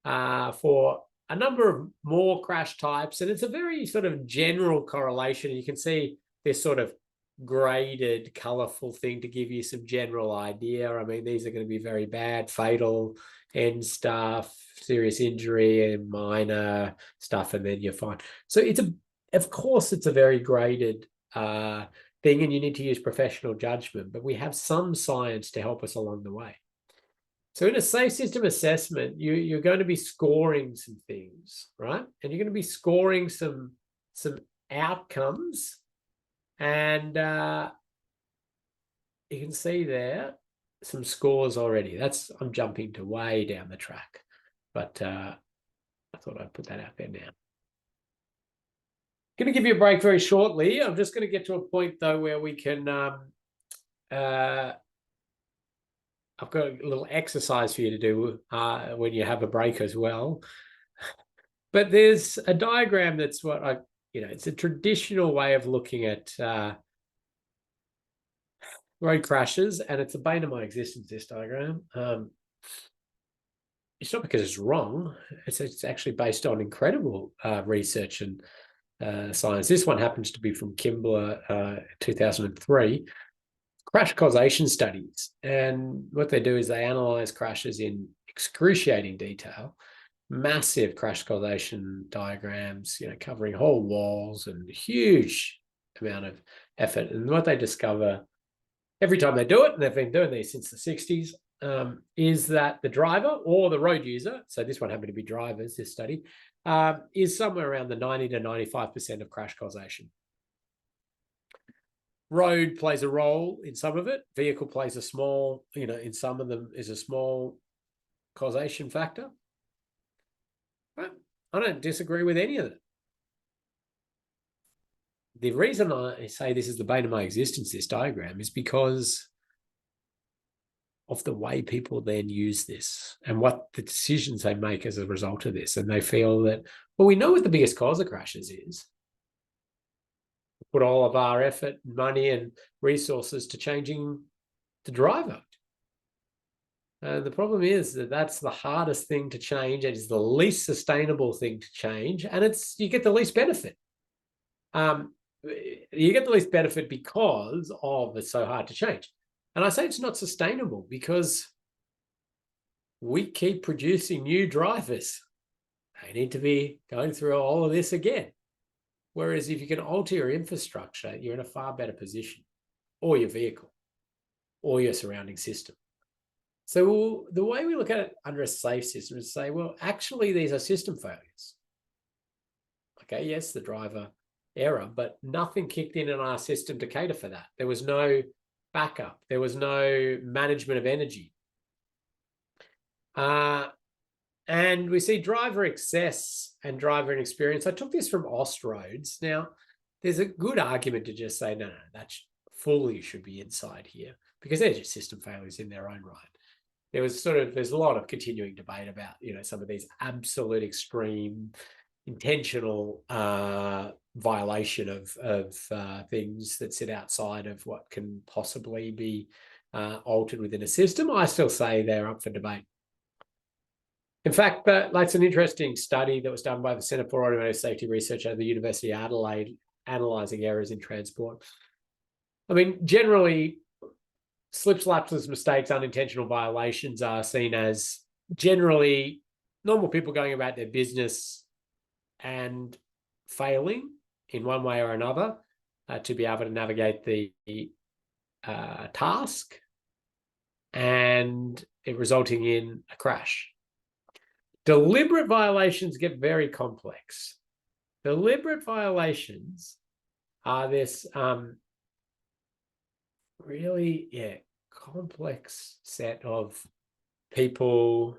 for a number of more crash types, and it's a very sort of general correlation. You can see this sort of graded, colorful thing to give you some general idea. I mean, these are going to be very bad, fatal, end stuff, serious injury, and minor stuff, and then you're fine. So of course, it's a very graded thing, and you need to use professional judgment, but we have some science to help us along the way. So in a SAFE system assessment, you're going to be scoring some things, right? And you're going to be scoring some outcomes. And you can see there some scores already. I'm jumping to way down the track, but I thought I'd put that out there now. Going to give you a break very shortly. I'm just going to get to a point, though, where we can I've got a little exercise for you to do when you have a break as well. But there's a diagram that's what it's a traditional way of looking at road crashes, and it's a bane of my existence, this diagram. It's not because it's wrong. It's actually based on incredible research and science. This one happens to be from Kimbler, 2003. Crash causation studies. And what they do is they analyze crashes in excruciating detail, massive crash causation diagrams, covering whole walls and huge amount of effort. And what they discover every time they do it, and they've been doing these since the 60s, is that the driver or the road user, so this one happened to be drivers, this study, is somewhere around the 90 to 95% of crash causation. Road plays a role in some of it. Vehicle plays a small, in some of them is a small causation factor. But I don't disagree with any of it. The reason I say this is the bane of my existence, this diagram, is because of the way people then use this and what the decisions they make as a result of this. And they feel that, well, we know what the biggest cause of crashes is. Put all of our effort, money, and resources to changing the driver. The problem is that that's the hardest thing to change. It is the least sustainable thing to change, and you get the least benefit. You get the least benefit because it's so hard to change. And I say it's not sustainable because we keep producing new drivers. They need to be going through all of this again. Whereas if you can alter your infrastructure, you're in a far better position, or your vehicle, or your surrounding system. So the way we look at it under a safe system is to say, well, actually, these are system failures. Okay, yes, the driver error, but nothing kicked in our system to cater for that. There was no backup. There was no management of energy. And we see driver excess and driver inexperience. I took this from Austroads. Now, there's a good argument to just say, no, that fully should be inside here because they're just system failures in their own right. There's a lot of continuing debate about, some of these absolute extreme, intentional violation of things that sit outside of what can possibly be altered within a system. I still say they're up for debate. In fact, that's an interesting study that was done by the Centre for Automotive Safety Research at the University of Adelaide, analysing errors in transport. I mean, generally, slips, lapses, mistakes, unintentional violations are seen as generally normal people going about their business and failing in one way or another to be able to navigate the task and it resulting in a crash. Deliberate violations get very complex. Deliberate violations are this really complex set of people.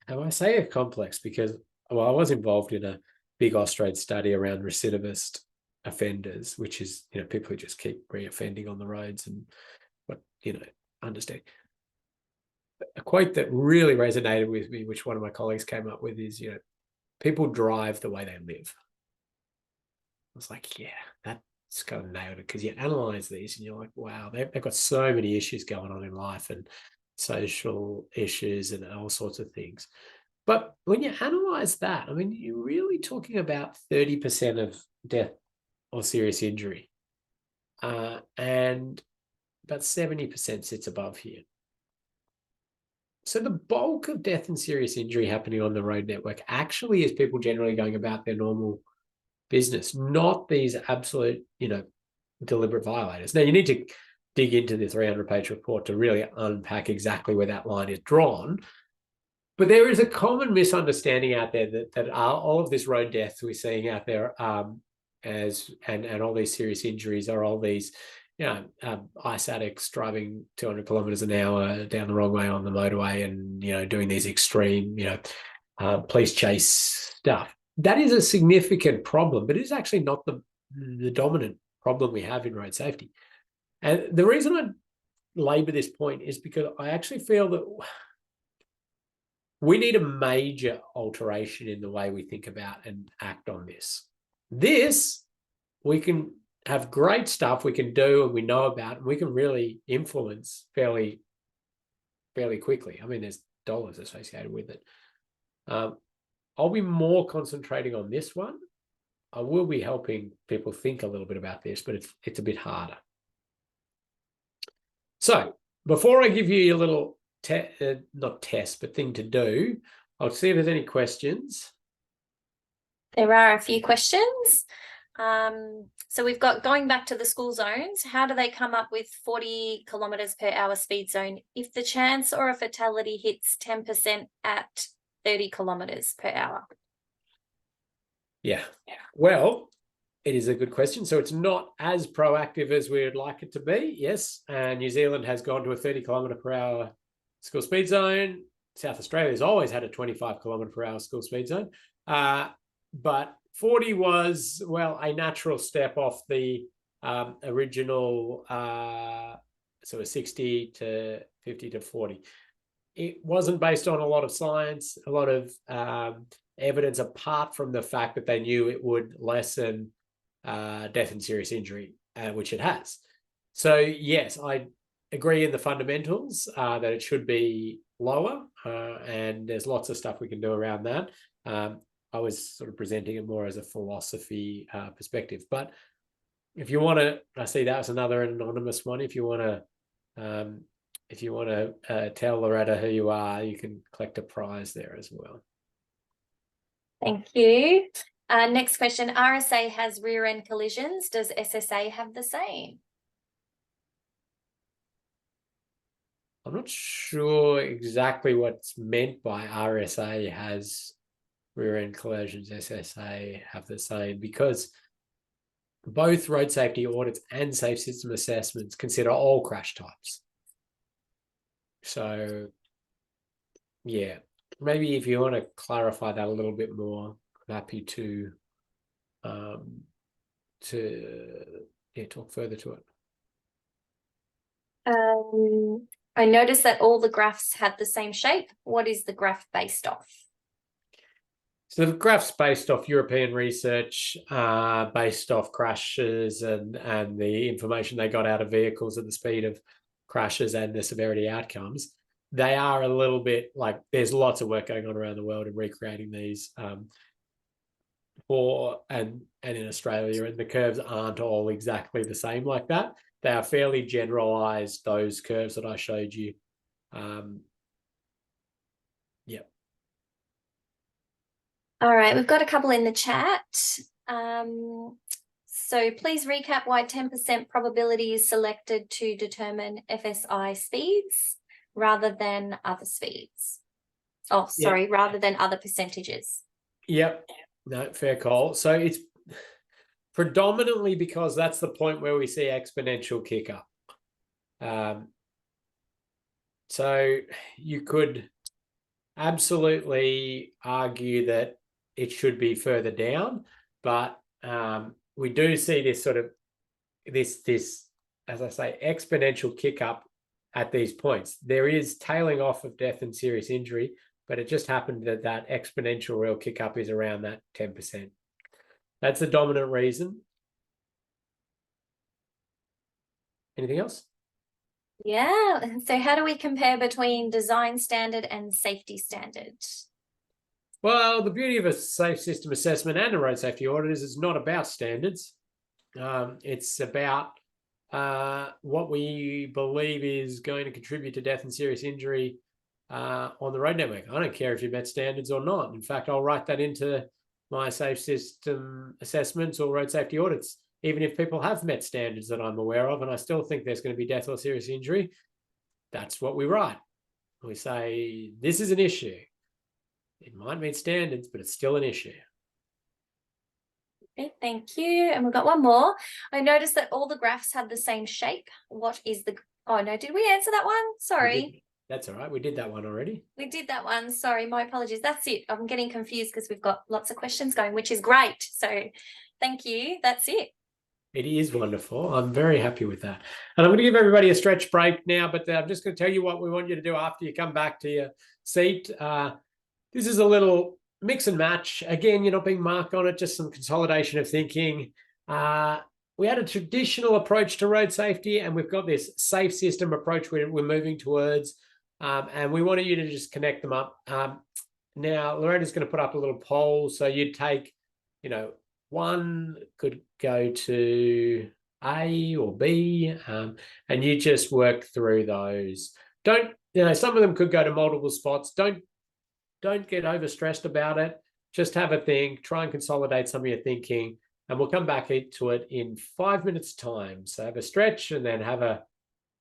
And I say it's complex because, I was involved in a big Australian study around recidivist offenders, which is, people who just keep reoffending on the roads and understand. A quote that really resonated with me, which one of my colleagues came up with, is, people drive the way they live. I was like, yeah, that's kind of nailed it, because you analyze these and you're like, wow, they've got so many issues going on in life and social issues and all sorts of things. But when you analyze that, I mean, you're really talking about 30% of death or serious injury. And about 70% sits above here. So the bulk of death and serious injury happening on the road network actually is people generally going about their normal business, not these absolute, deliberate violators. Now, you need to dig into the 300-page report to really unpack exactly where that line is drawn. But there is a common misunderstanding out there that all of this road death we're seeing out there and all these serious injuries are all these ice addicts driving 200 kilometers an hour down the wrong way on the motorway and, doing these extreme, police chase stuff. That is a significant problem, but it's actually not the dominant problem we have in road safety. And the reason I labor this point is because I actually feel that we need a major alteration in the way we think about and act on this. We can have great stuff we can do and we know about, and we can really influence fairly quickly. I mean, there's dollars associated with it. I'll be more concentrating on this one. I will be helping people think a little bit about this, but it's a bit harder. So before I give you a little not test, but thing to do, I'll see if there's any questions. There are a few questions. So we've got going back to the school zones. How do they come up with 40 kilometers per hour speed zone if the chance or a fatality hits 10% at 30 kilometers per hour? Yeah. Well, it is a good question. So it's not as proactive as we would like it to be. Yes. And New Zealand has gone to a 30 kilometre per hour school speed zone. South Australia has always had a 25 kilometre per hour school speed zone. But 40 was, well, a natural step off the original sort of 60 to 50 to 40. It wasn't based on a lot of science, a lot of evidence apart from the fact that they knew it would lessen death and serious injury, which it has. So yes, I agree in the fundamentals that it should be lower, and there's lots of stuff we can do around that. I was sort of presenting it more as a philosophy perspective, but if you want to, I see that was another anonymous one. If you want to tell Loretta who you are, you can collect a prize there as well. Thank you. Next question. RSA has rear end collisions. Does SSA have the same? I'm not sure exactly what's meant by RSA has rear end collisions. SSA have the same, because both road safety audits and safe system assessments consider all crash types. So yeah, maybe if you want to clarify that a little bit more, I'm happy to talk further to it. I noticed that all the graphs had the same shape. What is the graph based off? So the graph's based off European research, based off crashes and the information they got out of vehicles at the speed of crashes and the severity outcomes. They are a little bit like, there's lots of work going on around the world in recreating these and in Australia, and the curves aren't all exactly the same like that. They are fairly generalized, those curves that I showed you. Yep. All right, we've got a couple in the chat. So please recap why 10% probability is selected to determine FSI speeds rather than other speeds. Oh, sorry, rather than other percentages. Yep, no, fair call. So it's predominantly because that's the point where we see exponential kick up. So you could absolutely argue that it should be further down, but we do see this sort of this as I say, exponential kick up at these points. There is tailing off of death and serious injury, but it just happened that that exponential real kick up is around that 10%. That's the dominant reason. Anything else? Yeah. So how do we compare between design standard and safety standard? Well, the beauty of a safe system assessment and a road safety audit is it's not about standards. It's about what we believe is going to contribute to death and serious injury on the road network. I don't care if you met standards or not. In fact, I'll write that into my safe system assessments or road safety audits, even if people have met standards that I'm aware of, and I still think there's going to be death or serious injury. That's what we write. We say, this is an issue. It might meet standards, but it's still an issue. Okay, thank you. And we've got one more. I noticed that all the graphs had the same shape. What is the... Oh, no, did we answer that one? Sorry. That's all right. We did that one already. We did that one. Sorry, my apologies. That's it. I'm getting confused because we've got lots of questions going, which is great. So thank you. That's it. It is wonderful. I'm very happy with that. And I'm going to give everybody a stretch break now, but I'm just going to tell you what we want you to do after you come back to your seat. This is a little mix and match. Again, you're not being marked on it, just some consolidation of thinking. We had a traditional approach to road safety, and we've got this safe system approach we're moving towards. And we wanted you to just connect them up. Now, Loretta's going to put up a little poll. So you'd take, one could go to A or B, and you just work through those. Don't, some of them could go to multiple spots. Don't get overstressed about it. Just have a think, try and consolidate some of your thinking, and we'll come back to it in 5 minutes time. So have a stretch and then have a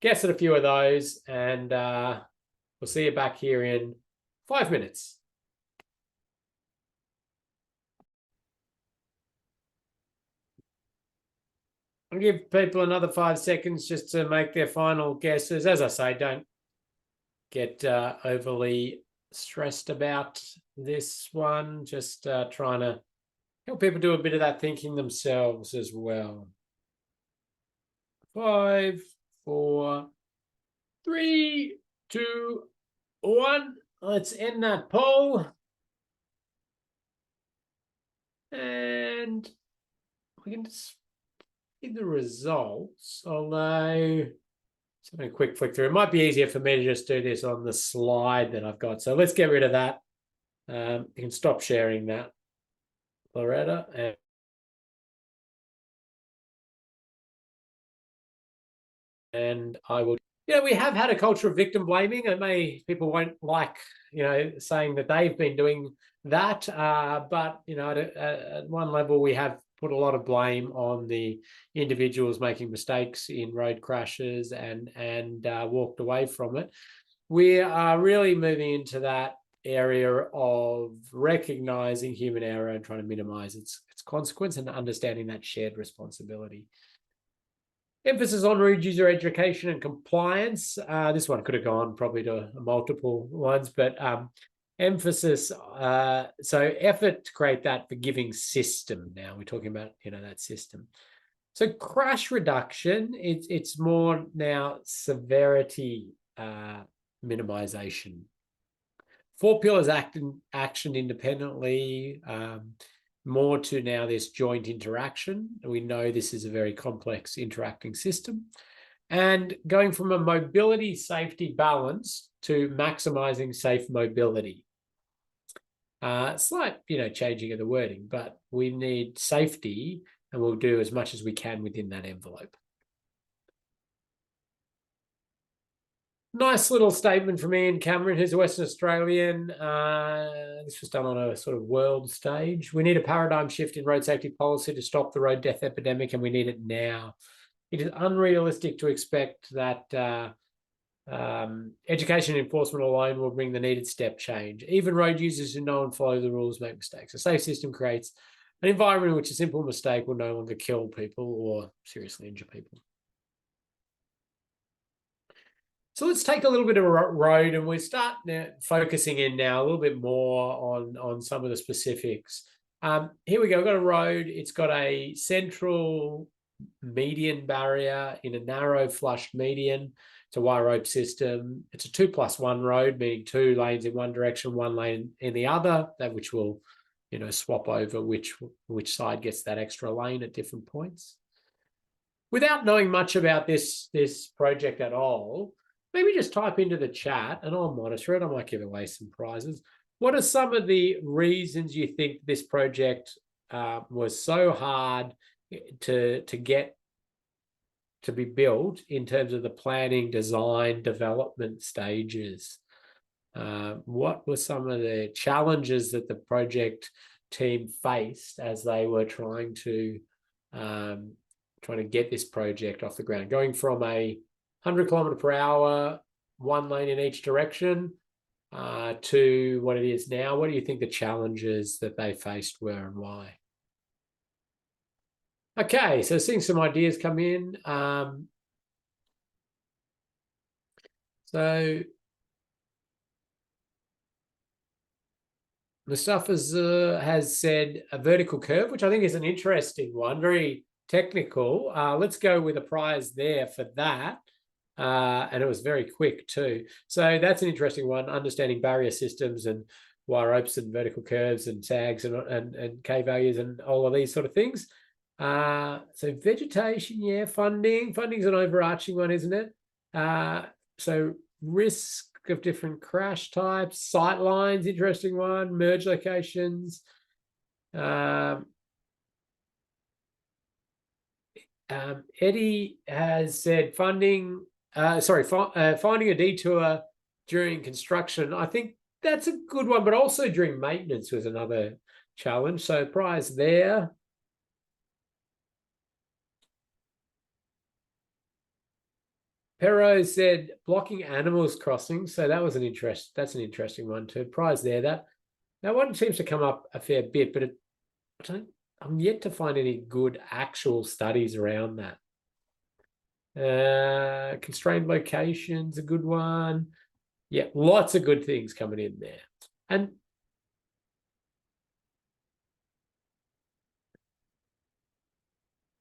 guess at a few of those, and we'll see you back here in 5 minutes. I'll give people another 5 seconds just to make their final guesses. As I say, don't get overly stressed about this one. Just trying to help people do a bit of that thinking themselves as well. 5, 4, 3, 2, 1. Let's end that poll. And we can just see the results, although just having a quick flick through. It might be easier for me to just do this on the slide that I've got. So let's get rid of that. You can stop sharing that, Loretta. And I will, we have had a culture of victim blaming. People won't like, saying that they've been doing that. But, at one level, we have put a lot of blame on the individuals making mistakes in road crashes and walked away from it. We are really moving into that area of recognizing human error and trying to minimize its consequence and understanding that shared responsibility. Emphasis on road user education and compliance. This one could have gone probably to multiple ones, but emphasis, so effort to create that forgiving system. Now we're talking about, that system. So crash reduction, it's more now severity minimization. 4 pillars action independently. More to now this joint interaction. We know this is a very complex interacting system. And going from a mobility safety balance to maximizing safe mobility. Slight, changing of the wording, but we need safety and we'll do as much as we can within that envelope. Nice little statement from Ian Cameron, who's a Western Australian. This was done on a sort of world stage. We need a paradigm shift in road safety policy to stop the road death epidemic, and we need it now. It is unrealistic to expect that education and enforcement alone will bring the needed step change. Even road users who know and follow the rules make mistakes. A safe system creates an environment in which a simple mistake will no longer kill people or seriously injure people. So let's take a little bit of a road, and we start now focusing in now a little bit more on some of the specifics. Here we go. We've got a road. It's got a central median barrier in a narrow flushed median. It's a wire rope system. It's a 2+1 road, meaning 2 lanes in one direction, 1 lane in the other, that which will, swap over which side gets that extra lane at different points. Without knowing much about this project at all, maybe just type into the chat and I'll monitor it. I might give away some prizes. What are some of the reasons you think this project was so hard to get to be built in terms of the planning, design, development stages? What were some of the challenges that the project team faced as they were trying to get this project off the ground, going from a 100 km/h, 1 lane in each direction, to what it is now? What do you think the challenges that they faced were and why? Okay, so seeing some ideas come in. So Mustafa has said a vertical curve, which I think is an interesting one, very technical. Let's go with a prize there for that. And it was very quick too. So that's an interesting one, understanding barrier systems and wire ropes and vertical curves and sags and K values and all of these sort of things. So vegetation, yeah, funding's an overarching one, isn't it? So risk of different crash types, sight lines, interesting one, merge locations. Eddie has said finding a detour during construction. I think that's a good one, but also during maintenance was another challenge. So prize there. Pero said blocking animals crossing. So that was that's an interesting one too. Prize there. That one seems to come up a fair bit, but I'm yet to find any good actual studies around that. Constrained locations, a good one. Yeah, lots of good things coming in there. And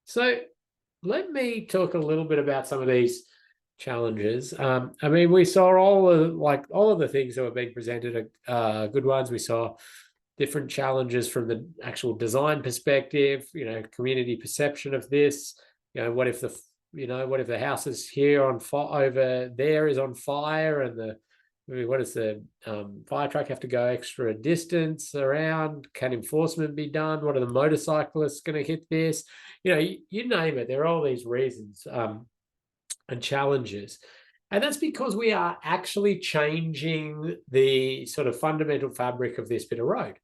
so let me talk a little bit about some of these challenges. I mean, we saw all of the things that were being presented are good ones. We saw different challenges from the actual design perspective, community perception of this. What if the house is here on fire, over there is on fire, and what does the fire truck have to go extra distance around? Can enforcement be done? What are the motorcyclists going to hit this? You name it. There are all these reasons and challenges. And that's because we are actually changing the sort of fundamental fabric of this bit of road.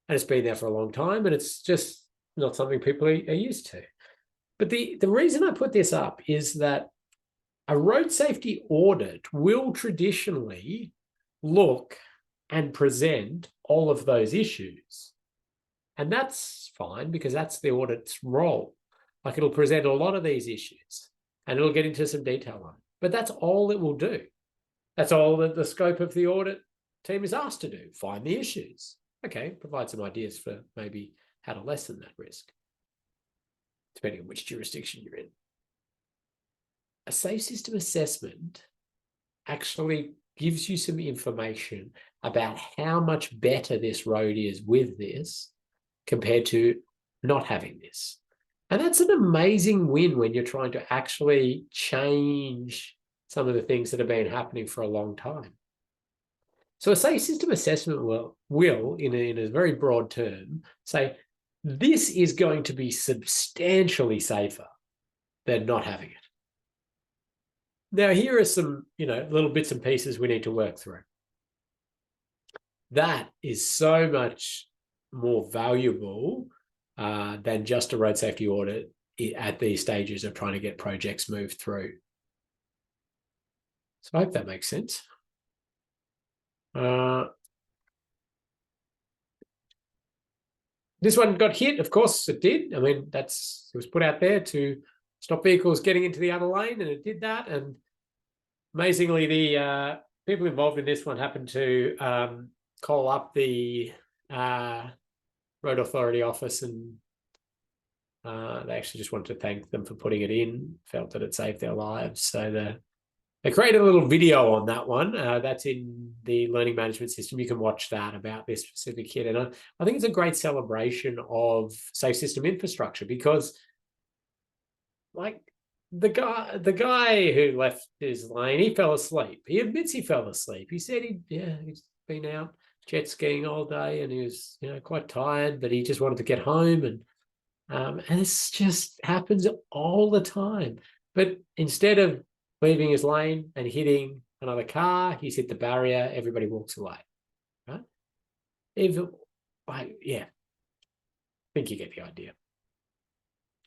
And it's been there for a long time, and it's just not something people are used to. But the reason I put this up is that a road safety audit will traditionally look and present all of those issues. And that's fine, because that's the audit's role. Like, it'll present a lot of these issues and it'll get into some detail on it. But that's all it will do. That's all that the scope of the audit team is asked to do: find the issues. Okay, provide some ideas for maybe how to lessen that risk, depending on which jurisdiction you're in. A safe system assessment actually gives you some information about how much better this road is with this compared to not having this. And that's an amazing win when you're trying to actually change some of the things that have been happening for a long time. So a safe system assessment will in a very broad term, say this is going to be substantially safer than not having it. Now, here are some, little bits and pieces we need to work through. That is so much more valuable than just a road safety audit at these stages of trying to get projects moved through. So I hope that makes sense. This one got hit, of course it did. I mean, it was put out there to stop vehicles getting into the other lane, and it did that. And amazingly, the people involved in this one happened to call up the road authority office, and they actually just wanted to thank them for putting it in, felt that it saved their lives. So they created a little video on that one. That's in the learning management system. You can watch that about this specific hit. And I think it's a great celebration of safe system infrastructure, because like the guy who left his lane, he fell asleep. He admits he fell asleep. He said he's been out jet skiing all day and he was quite tired, but he just wanted to get home. And this just happens all the time. But instead of leaving his lane and hitting another car, he's hit the barrier. Everybody walks away, right? I think you get the idea.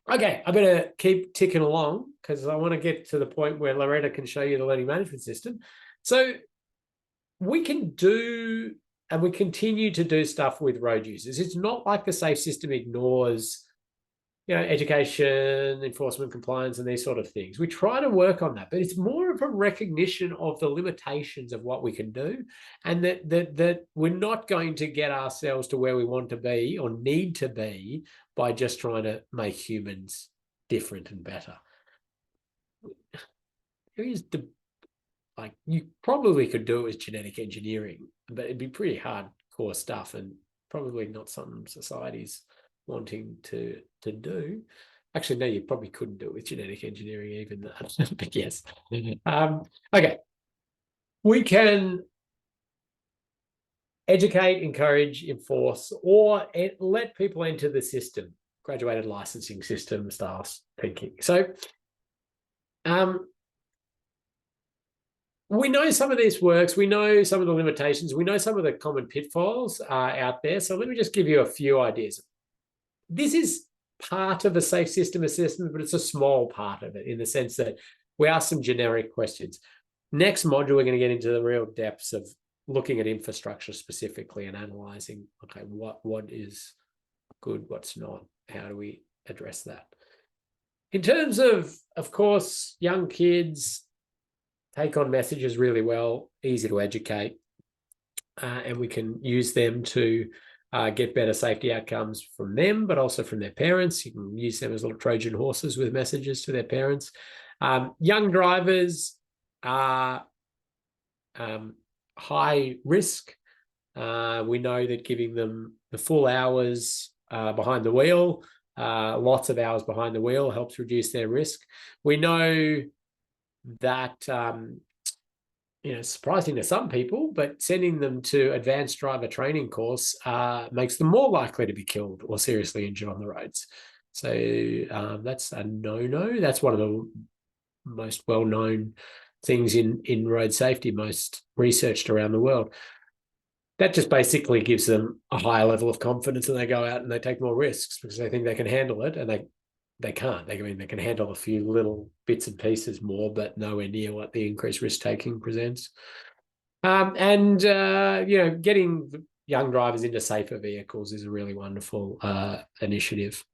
Okay, I better keep ticking along because I want to get to the point where Loretta can show you the learning management system. So we can do, and we continue to do stuff with road users. It's not like the safe system ignores education, enforcement, compliance, and these sort of things. We try to work on that, but it's more of a recognition of the limitations of what we can do, and that we're not going to get ourselves to where we want to be or need to be by just trying to make humans different and better. You probably could do it with genetic engineering, but it'd be pretty hardcore stuff and probably not something society's wanting to do. Actually, no, you probably couldn't do it with genetic engineering even that, but yes. Okay. We can educate, encourage, enforce, or let people enter the system, graduated licensing system style thinking. So we know some of this works. We know some of the limitations. We know some of the common pitfalls out there. So let me just give you a few ideas. This is part of a safe system assessment, but it's a small part of it in the sense that we ask some generic questions. Next module, we're going to get into the real depths of looking at infrastructure specifically and analyzing, okay, what is good, what's not, how do we address that? In terms of course, young kids take on messages really well, easy to educate, and we can use them to get better safety outcomes from them, but also from their parents. You can use them as little Trojan horses with messages to their parents. Young drivers are high risk. We know that giving them the full hours behind the wheel, lots of hours behind the wheel, helps reduce their risk. We know that surprising to some people, but sending them to advanced driver training course makes them more likely to be killed or seriously injured on the roads. So that's a no-no. That's one of the most well-known things in road safety, most researched around the world. That just basically gives them a higher level of confidence, and they go out and they take more risks because they think they can handle it, and they can't. They can handle a few little bits and pieces more, but nowhere near what the increased risk taking presents. Getting young drivers into safer vehicles is a really wonderful initiative.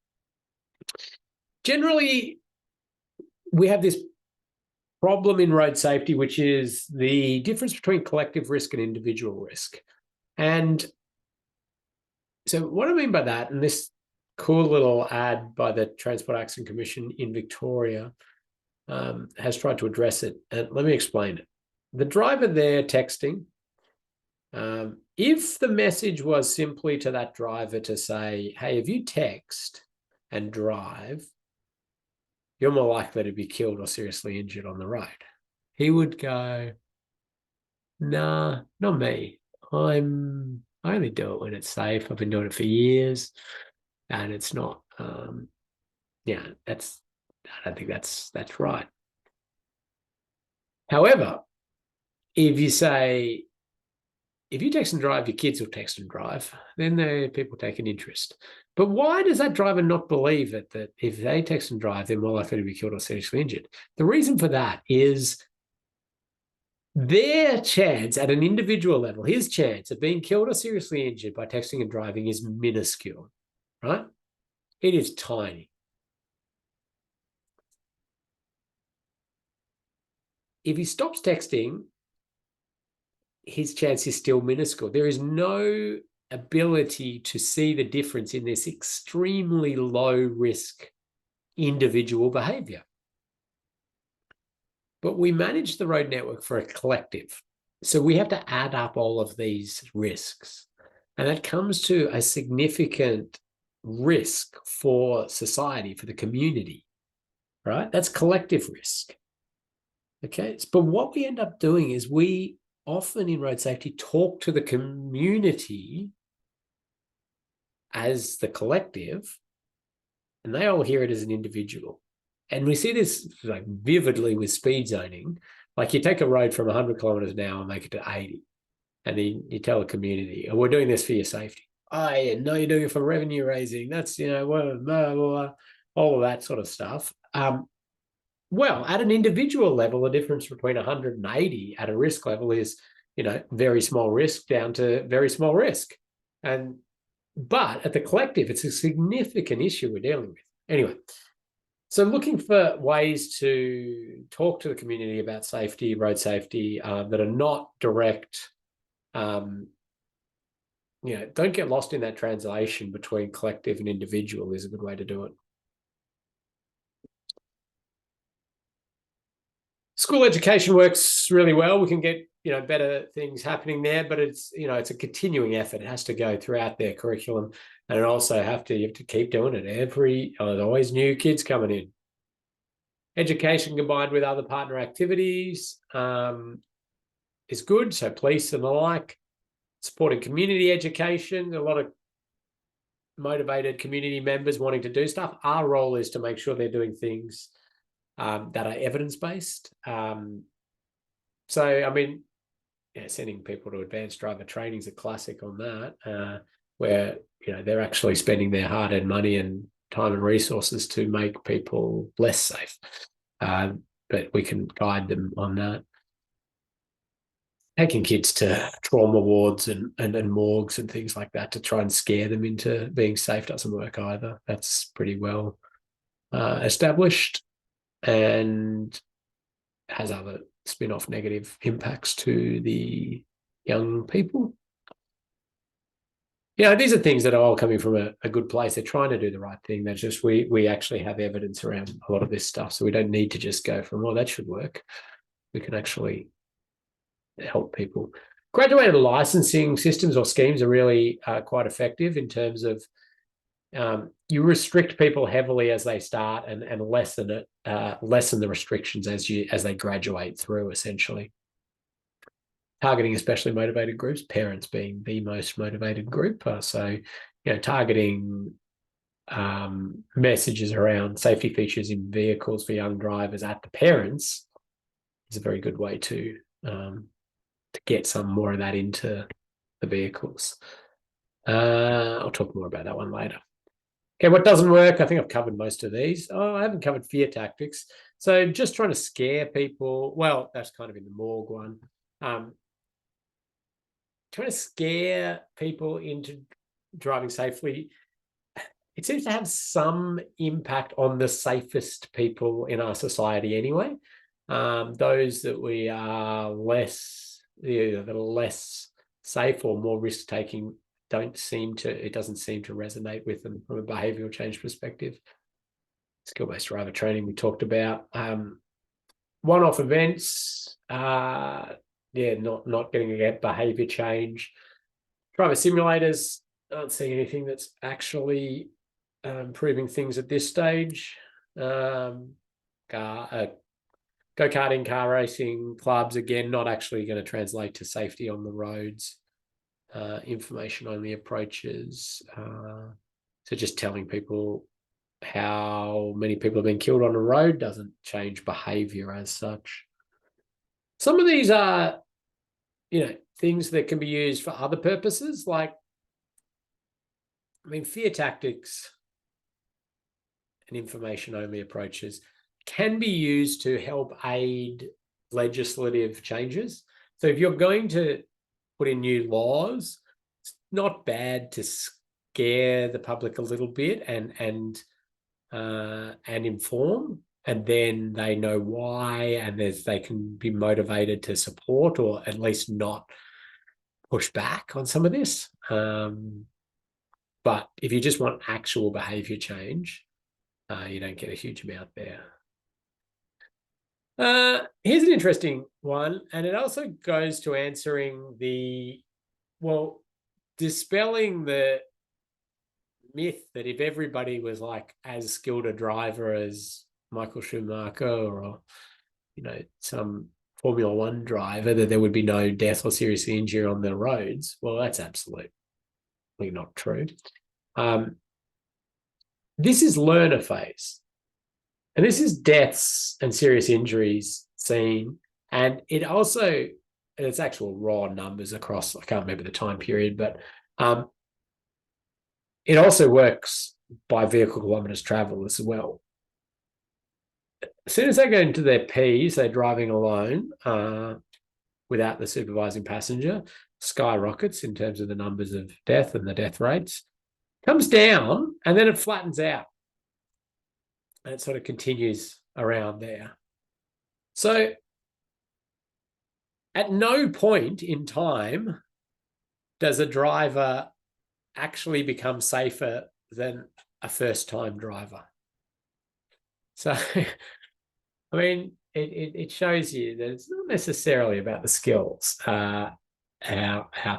Generally, we have this problem in road safety, which is the difference between collective risk and individual risk. And so what I mean by that, and this cool little ad by the Transport Accident Commission in Victoria has tried to address it. And let me explain it. The driver there texting, if the message was simply to that driver to say, hey, if you text and drive, you're more likely to be killed or seriously injured on the road, he would go, nah, not me. I only do it when it's safe. I've been doing it for years, and it's not. I don't think that's right. However, if you say, if you text and drive, your kids will text and drive, then the people take an interest. But why does that driver not believe it, that if they text and drive, they're more likely to be killed or seriously injured? The reason for that is their chance at an individual level, his chance of being killed or seriously injured by texting and driving is minuscule, right? It is tiny. If he stops texting, his chance is still minuscule. There is no ability to see the difference in this extremely low risk individual behavior. But we manage the road network for a collective. So we have to add up all of these risks. And that comes to a significant risk for society, for the community, right? That's collective risk. Okay. But what we end up doing is we often in road safety talk to the community as the collective, and they all hear it as an individual. And we see this like vividly with speed zoning. Like you take a road from 100 kilometers an hour and make it to 80. And then you tell the community, oh, we're doing this for your safety. Oh, yeah, no, you're doing it for revenue raising. That's, blah, blah, blah, all of that sort of stuff. Well, at an individual level, the difference between 180 at a risk level is, very small risk down to very small risk. But at the collective, it's a significant issue we're dealing with. Anyway, so looking for ways to talk to the community about safety, road safety, that are not direct, don't get lost in that translation between collective and individual is a good way to do it. School education works really well. We can get, better things happening there, but it's, it's a continuing effort. It has to go throughout their curriculum, and you have to keep doing it. There's always new kids coming in. Education combined with other partner activities is good. So police and the like, supporting community education, a lot of motivated community members wanting to do stuff. Our role is to make sure they're doing things that are evidence-based. Sending people to advanced driver training is a classic on that, where they're actually spending their hard-earned money and time and resources to make people less safe. but we can guide them on that. Taking kids to trauma wards and morgues and things like that to try and scare them into being safe doesn't work either. That's pretty well established and has other spin-off negative impacts to the young people. These are things that are all coming from a good place. They're trying to do the right thing. They're just, we actually have evidence around a lot of this stuff. So we don't need to just go from, that should work. We can actually help people. Graduated licensing systems or schemes are really quite effective in terms of you restrict people heavily as they start and lessen the restrictions as they graduate through, essentially. Targeting especially motivated groups, parents being the most motivated group. So, targeting messages around safety features in vehicles for young drivers at the parents is a very good way to get some more of that into the vehicles. I'll talk more about that one later. Okay, what doesn't work? I think I've covered most of these. I haven't covered fear tactics. So just trying to scare people. Well, that's kind of in the morgue one. Trying to scare people into driving safely, it seems to have some impact on the safest people in our society anyway. Those that we are less safe or more risk-taking it doesn't seem to resonate with them from a behavioural change perspective. Skill-based driver training we talked about. One-off events, not getting a behaviour change. Driver simulators, aren't seeing anything that's actually improving things at this stage. Go-karting, car racing, clubs, again, not actually going to translate to safety on the roads. Information-only approaches. So just telling people how many people have been killed on a road doesn't change behaviour as such. Some of these are, things that can be used for other purposes, like, fear tactics and information-only approaches can be used to help aid legislative changes. So if you're going to put in new laws, it's not bad to scare the public a little bit and inform, and then they know why, and they can be motivated to support or at least not push back on some of this. But if you just want actual behaviour change, you don't get a huge amount there. Here's an interesting one, and it also goes to answering dispelling the myth that if everybody was like as skilled a driver as Michael Schumacher or, some Formula One driver, that there would be no death or serious injury on the roads. Well, that's absolutely not true. This is learner phase. And this is deaths and serious injuries seen. And it's actual raw numbers across, I can't remember the time period, but it also works by vehicle kilometres travelled as well. As soon as they go into their Ps, they're driving alone without the supervising passenger, skyrockets in terms of the numbers of death and the death rates, comes down, and then it flattens out. And it sort of continues around there. So at no point in time does a driver actually become safer than a first-time driver. So, it shows you that it's not necessarily about the skills out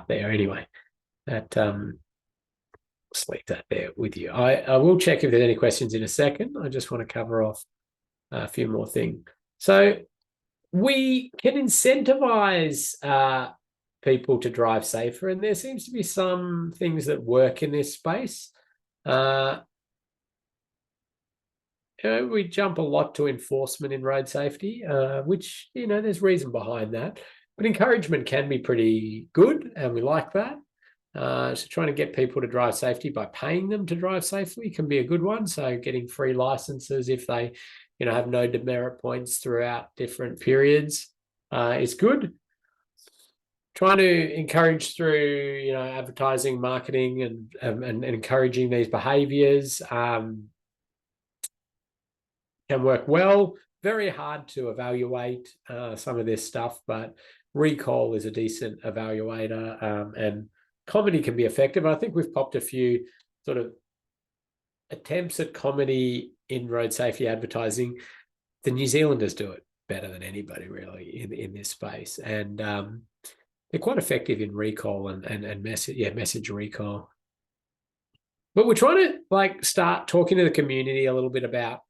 there anyway. That just leave that there with you. I will check if there's any questions in a second. I just want to cover off a few more things. So we can incentivize people to drive safer, and there seems to be some things that work in this space. We jump a lot to enforcement in road safety, which, there's reason behind that. But encouragement can be pretty good, and we like that. So trying to get people to drive safety by paying them to drive safely can be a good one. So getting free licenses if they have no demerit points throughout different periods is good. Trying to encourage through, advertising, marketing, and encouraging these behaviors can work well. Very hard to evaluate some of this stuff, but recall is a decent evaluator, and comedy can be effective. I think we've popped a few sort of attempts at comedy in road safety advertising. The New Zealanders do it better than anybody really in this space, and they're quite effective in recall and message recall. But we're trying to start talking to the community a little bit about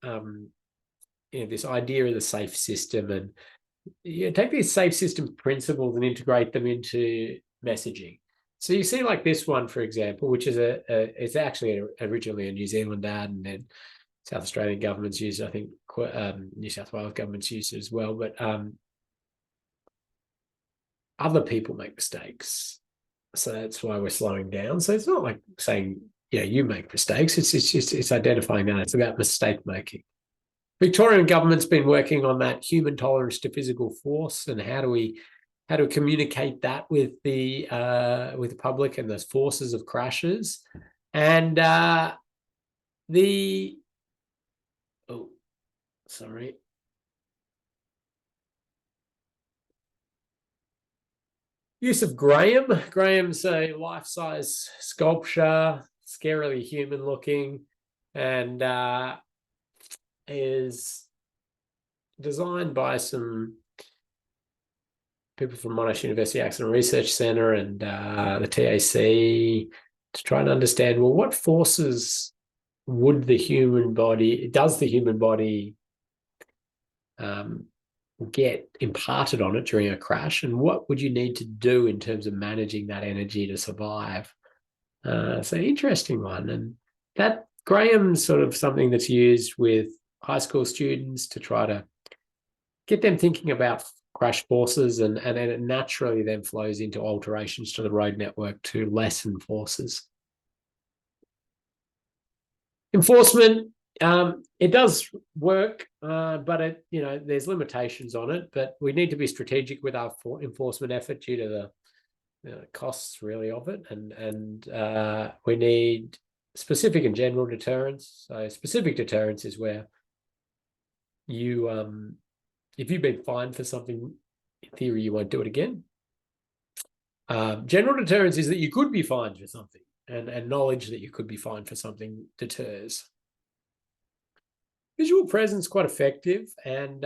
this idea of the safe system, and take these safe system principles and integrate them into messaging. So you see this one, for example, which is it's actually originally a New Zealand ad, and then South Australian governments use it. I think New South Wales governments use it as well. But other people make mistakes, so that's why we're slowing down. So it's not like saying, you make mistakes. It's identifying that. It's about mistake making. Victorian government's been working on that human tolerance to physical force, and how do we communicate that with the public and those forces of crashes. And use of Graham. Graham's a life-size sculpture, scarily human looking, and is designed by some people from Monash University Accident Research Centre and the TAC to try and understand, well, what forces does the human body get imparted on it during a crash, and what would you need to do in terms of managing that energy to survive? So interesting one. And that Graham's sort of something that's used with high school students to try to get them thinking about crash forces, and it naturally then flows into alterations to the road network to lessen forces. Enforcement, it does work, but there's limitations on it. But we need to be strategic with our enforcement effort due to the costs really of it, and we need specific and general deterrence. So specific deterrence is where if you've been fined for something, in theory, you won't do it again. General deterrence is that you could be fined for something, and knowledge that you could be fined for something deters. Visual presence quite effective, and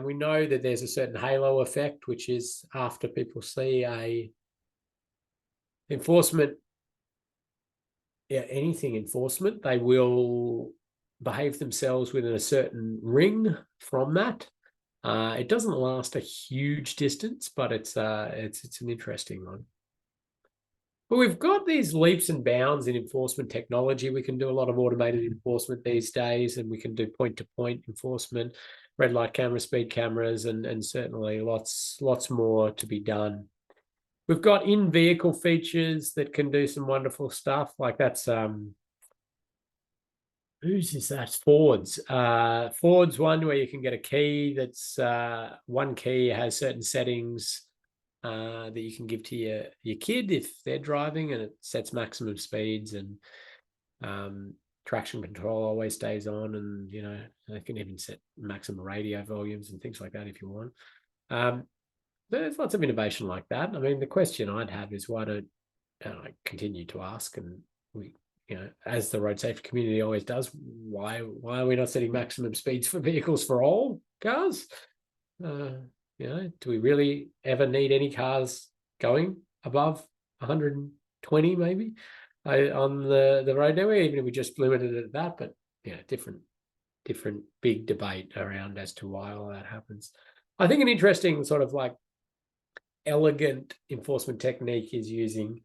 we know that there's a certain halo effect, which is after people see anything enforcement, they will behave themselves within a certain ring from that. It doesn't last a huge distance, but it's an interesting one. But we've got these leaps and bounds in enforcement technology. We can do a lot of automated enforcement these days, and we can do point-to-point enforcement, red light camera, speed cameras, and certainly lots more to be done. We've got in-vehicle features that can do some wonderful stuff. Like that's whose is that? Ford's. Ford's one where you can get a key that's one key has certain settings that you can give to your kid if they're driving, and it sets maximum speeds, and traction control always stays on, and they can even set maximum radio volumes and things like that if you want. There's lots of innovation like that. I mean, the question I'd have is why don't I continue to ask, and we, as the road safety community always does, why are we not setting maximum speeds for vehicles for all cars? Do we really ever need any cars going above 120 maybe on the road network, even if we just limited it at that? But different big debate around as to why all that happens. I think an interesting sort of elegant enforcement technique is using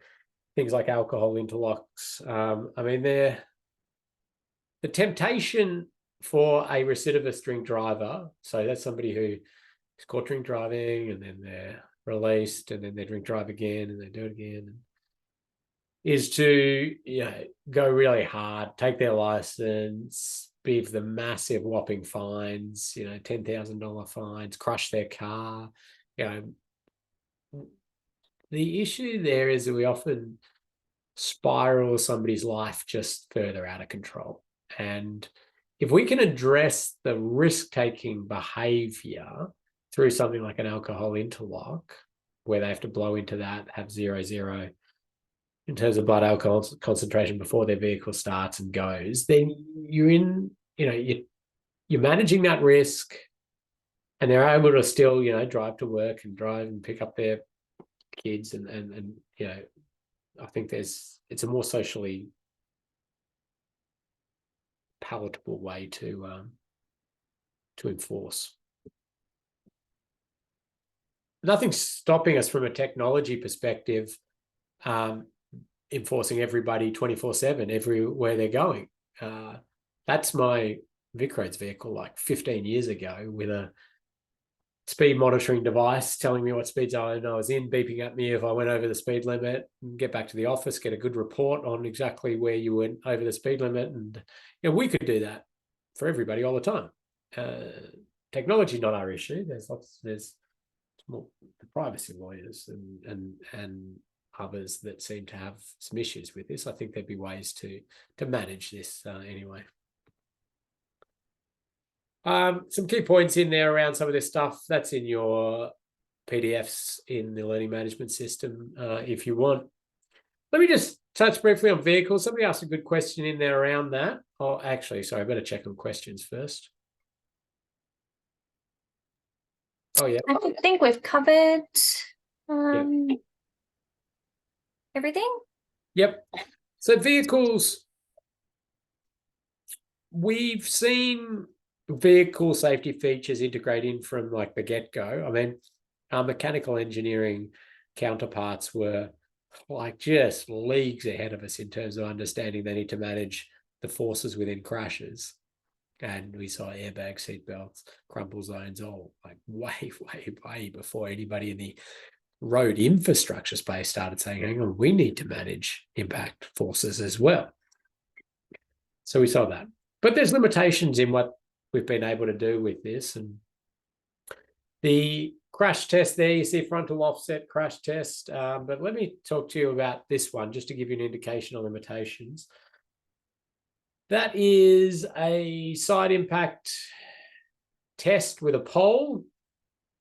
things like alcohol interlocks. I mean, the temptation for a recidivist drink driver, so that's somebody who is caught drink driving and then they're released and then they drink drive again and they do it again, is to go really hard, take their license, give them massive whopping fines, you know, $10,000 fines, crush their car. You know, the issue there is that we often spiral somebody's life just further out of control. And if we can address the risk-taking behavior through something like an alcohol interlock, where they have to blow into that, have 0.0 in terms of blood alcohol concentration before their vehicle starts and goes, then you're in, you know, you're managing that risk, and they're able to still, you know, drive to work and drive and pick up their kids, and you know, I think it's a more socially palatable way to enforce. Nothing's stopping us from a technology perspective, enforcing everybody 24/7 everywhere they're going. That's my VicRoads vehicle like 15 years ago, with a speed monitoring device telling me what speed zone I was in, beeping at me if I went over the speed limit, and get back to the office, get a good report on exactly where you went over the speed limit. And you know, we could do that for everybody all the time. Technology not our issue. There's more the privacy lawyers and others that seem to have some issues with this. I think there'd be ways to manage this anyway. Some key points in there around some of this stuff. That's in your PDFs in the learning management system if you want. Let me just touch briefly on vehicles. Somebody asked a good question in there around that. Oh, actually, sorry, I better check on questions first. Oh, yeah. I think we've covered everything. Yep. So vehicles, we've seen vehicle safety features integrate in from like the get-go. I mean, our mechanical engineering counterparts were like just leagues ahead of us in terms of understanding they need to manage the forces within crashes. And we saw airbag, seatbelts, crumple zones, all like way before anybody in the road infrastructure space started saying, hang on, we need to manage impact forces as well. So we saw that. But there's limitations in what we've been able to do with this. And the crash test there, you see frontal offset crash test. But let me talk to you about this one, just to give you an indication of limitations. That is a side impact test with a pole.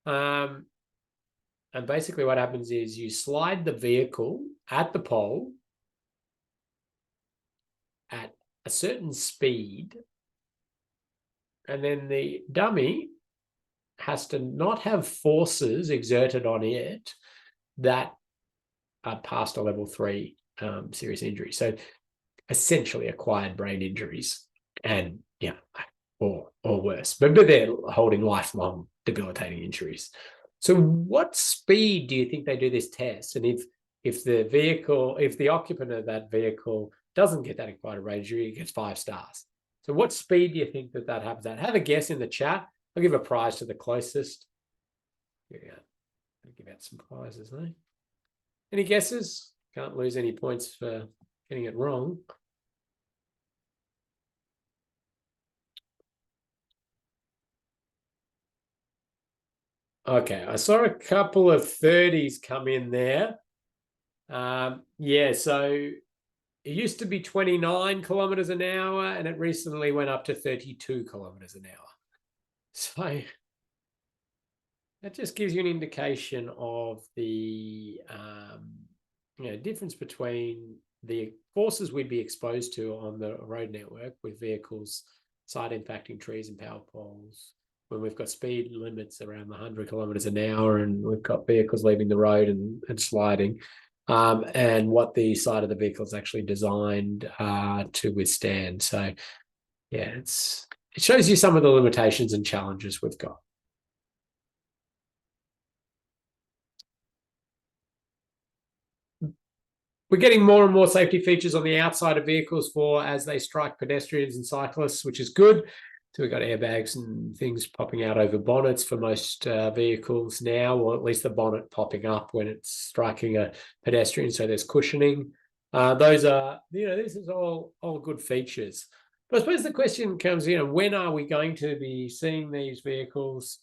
And basically what happens is you slide the vehicle at the pole at a certain speed, and then the dummy has to not have forces exerted on it that are past a level 3 serious injury. So essentially acquired brain injuries, and yeah, or worse, but they're holding lifelong debilitating injuries. So what speed do you think they do this test? And if the occupant of that vehicle doesn't get that acquired brain injury, it gets 5 stars. So what speed do you think that happens at? Have a guess in the chat. I'll give a prize to the closest. Yeah, I'll give out some prizes, eh? Any guesses? Can't lose any points for getting it wrong. Okay, I saw a couple of 30s come in there. Yeah, so it used to be 29 kilometers an hour, and it recently went up to 32 kilometers an hour. So that just gives you an indication of the difference between the forces we'd be exposed to on the road network with vehicles side impacting trees and power poles, when we've got speed limits around 100 kilometers an hour and we've got vehicles leaving the road and sliding, and what the side of the vehicle is actually designed to withstand. So yeah, it shows you some of the limitations and challenges we've got. We're getting more and more safety features on the outside of vehicles as they strike pedestrians and cyclists, which is good. So we've got airbags and things popping out over bonnets for most vehicles now, or at least the bonnet popping up when it's striking a pedestrian. So there's cushioning. Those are, this is all good features. But I suppose the question comes, when are we going to be seeing these vehicles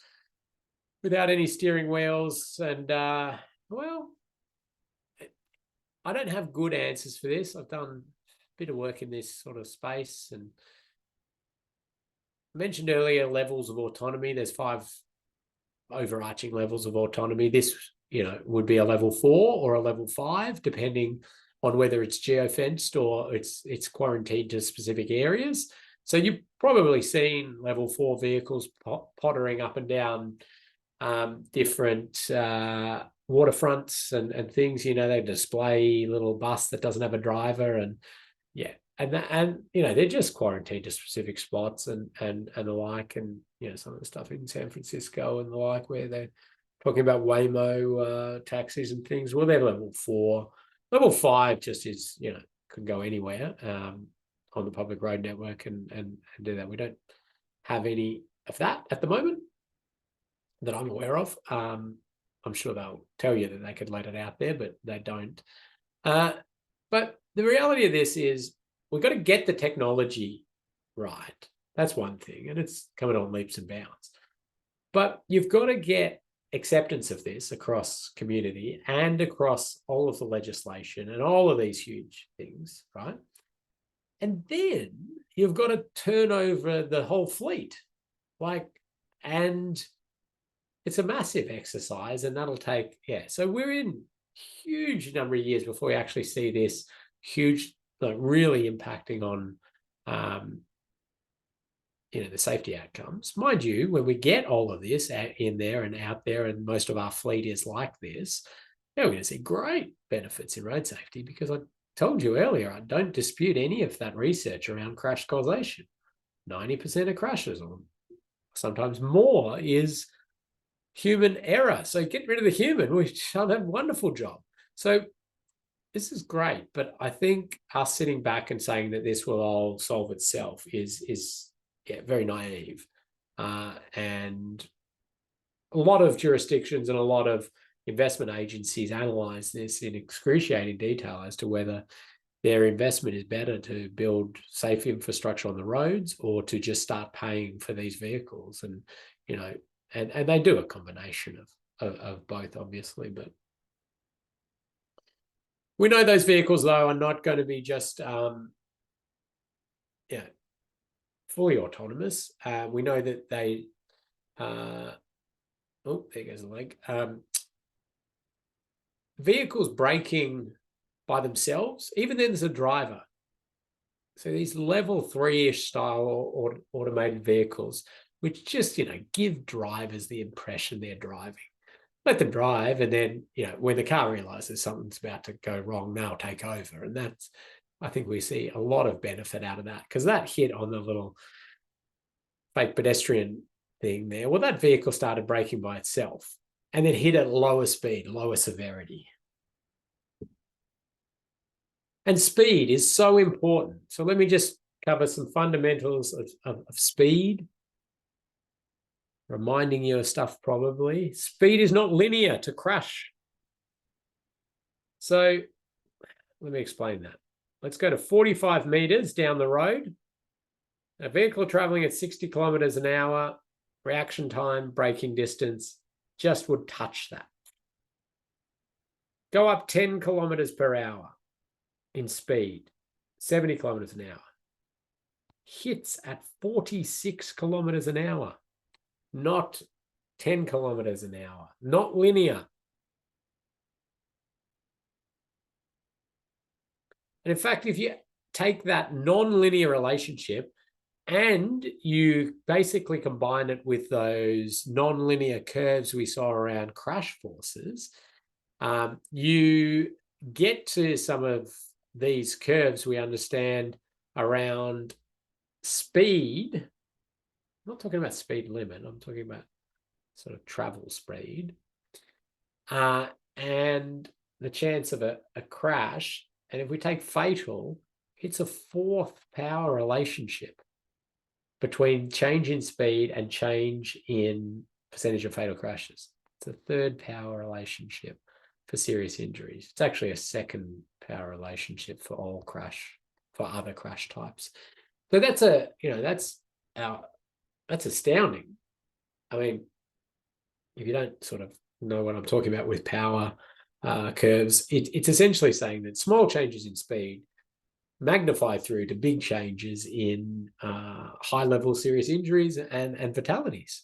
without any steering wheels? And well, I don't have good answers for this. I've done a bit of work in this sort of space, and I mentioned earlier levels of autonomy. There's 5 overarching levels of autonomy. This, would be a level 4 or a level 5, depending on whether it's geofenced or it's quarantined to specific areas. So you've probably seen level 4 vehicles pottering up and down different waterfronts and things. They display a little bus that doesn't have a driver, and they're just quarantined to specific spots and the like, and some of the stuff in San Francisco and the like, where they're talking about Waymo taxis and things. Well, they're level 4. Level 5 just is, could go anywhere on the public road network and do that. We don't have any of that at the moment that I'm aware of. I'm sure they'll tell you that they could let it out there, but they don't. But the reality of this is we've got to get the technology right. That's one thing, and it's coming on leaps and bounds. But you've got to get acceptance of this across community and across all of the legislation and all of these huge things, right? And then you've got to turn over the whole fleet. And it's a massive exercise, and that'll take, so we're in huge number of years before we actually see this huge, really impacting on the safety outcomes. Mind you, when we get all of this in there and out there, and most of our fleet is like this, we're going to see great benefits in road safety, because I told you earlier, I don't dispute any of that research around crash causation. 90% of crashes, or sometimes more, is human error. So get rid of the human, which done a wonderful job. So this is great, but I think us sitting back and saying that this will all solve itself is very naive. And a lot of jurisdictions and a lot of investment agencies analyze this in excruciating detail as to whether their investment is better to build safe infrastructure on the roads or to just start paying for these vehicles. And, and they do a combination of both, obviously, but we know those vehicles, though, are not going to be just fully autonomous. We know that they there goes the leg. Vehicles braking by themselves, even then there's a driver. So these level 3-ish style automated vehicles, which just, give drivers the impression they're driving. Let them drive, and then, when the car realizes something's about to go wrong, they'll take over. And that's, I think we see a lot of benefit out of that, because that hit on the little fake pedestrian thing there. Well, that vehicle started braking by itself and then hit at lower speed, lower severity. And speed is so important. So let me just cover some fundamentals of speed, reminding you of stuff probably. Speed is not linear to crash. So let me explain that. Let's go to 45 meters down the road. A vehicle traveling at 60 kilometers an hour, reaction time, braking distance, just would touch that. Go up 10 kilometers per hour in speed, 70 kilometers an hour. Hits at 46 kilometers an hour, not 10 kilometers an hour, not linear. And in fact, if you take that non-linear relationship and you basically combine it with those non-linear curves we saw around crash forces, you get to some of these curves we understand around speed. I'm not talking about speed limit. I'm talking about sort of travel speed, and the chance of a crash. And if we take fatal, it's a 4th power relationship between change in speed and change in percentage of fatal crashes. It's a 3rd power relationship for serious injuries. It's actually a 2nd power relationship for other crash types. So that's astounding. I mean, if you don't sort of know what I'm talking about with power curves, it's essentially saying that small changes in speed magnify through to big changes in high-level serious injuries and fatalities.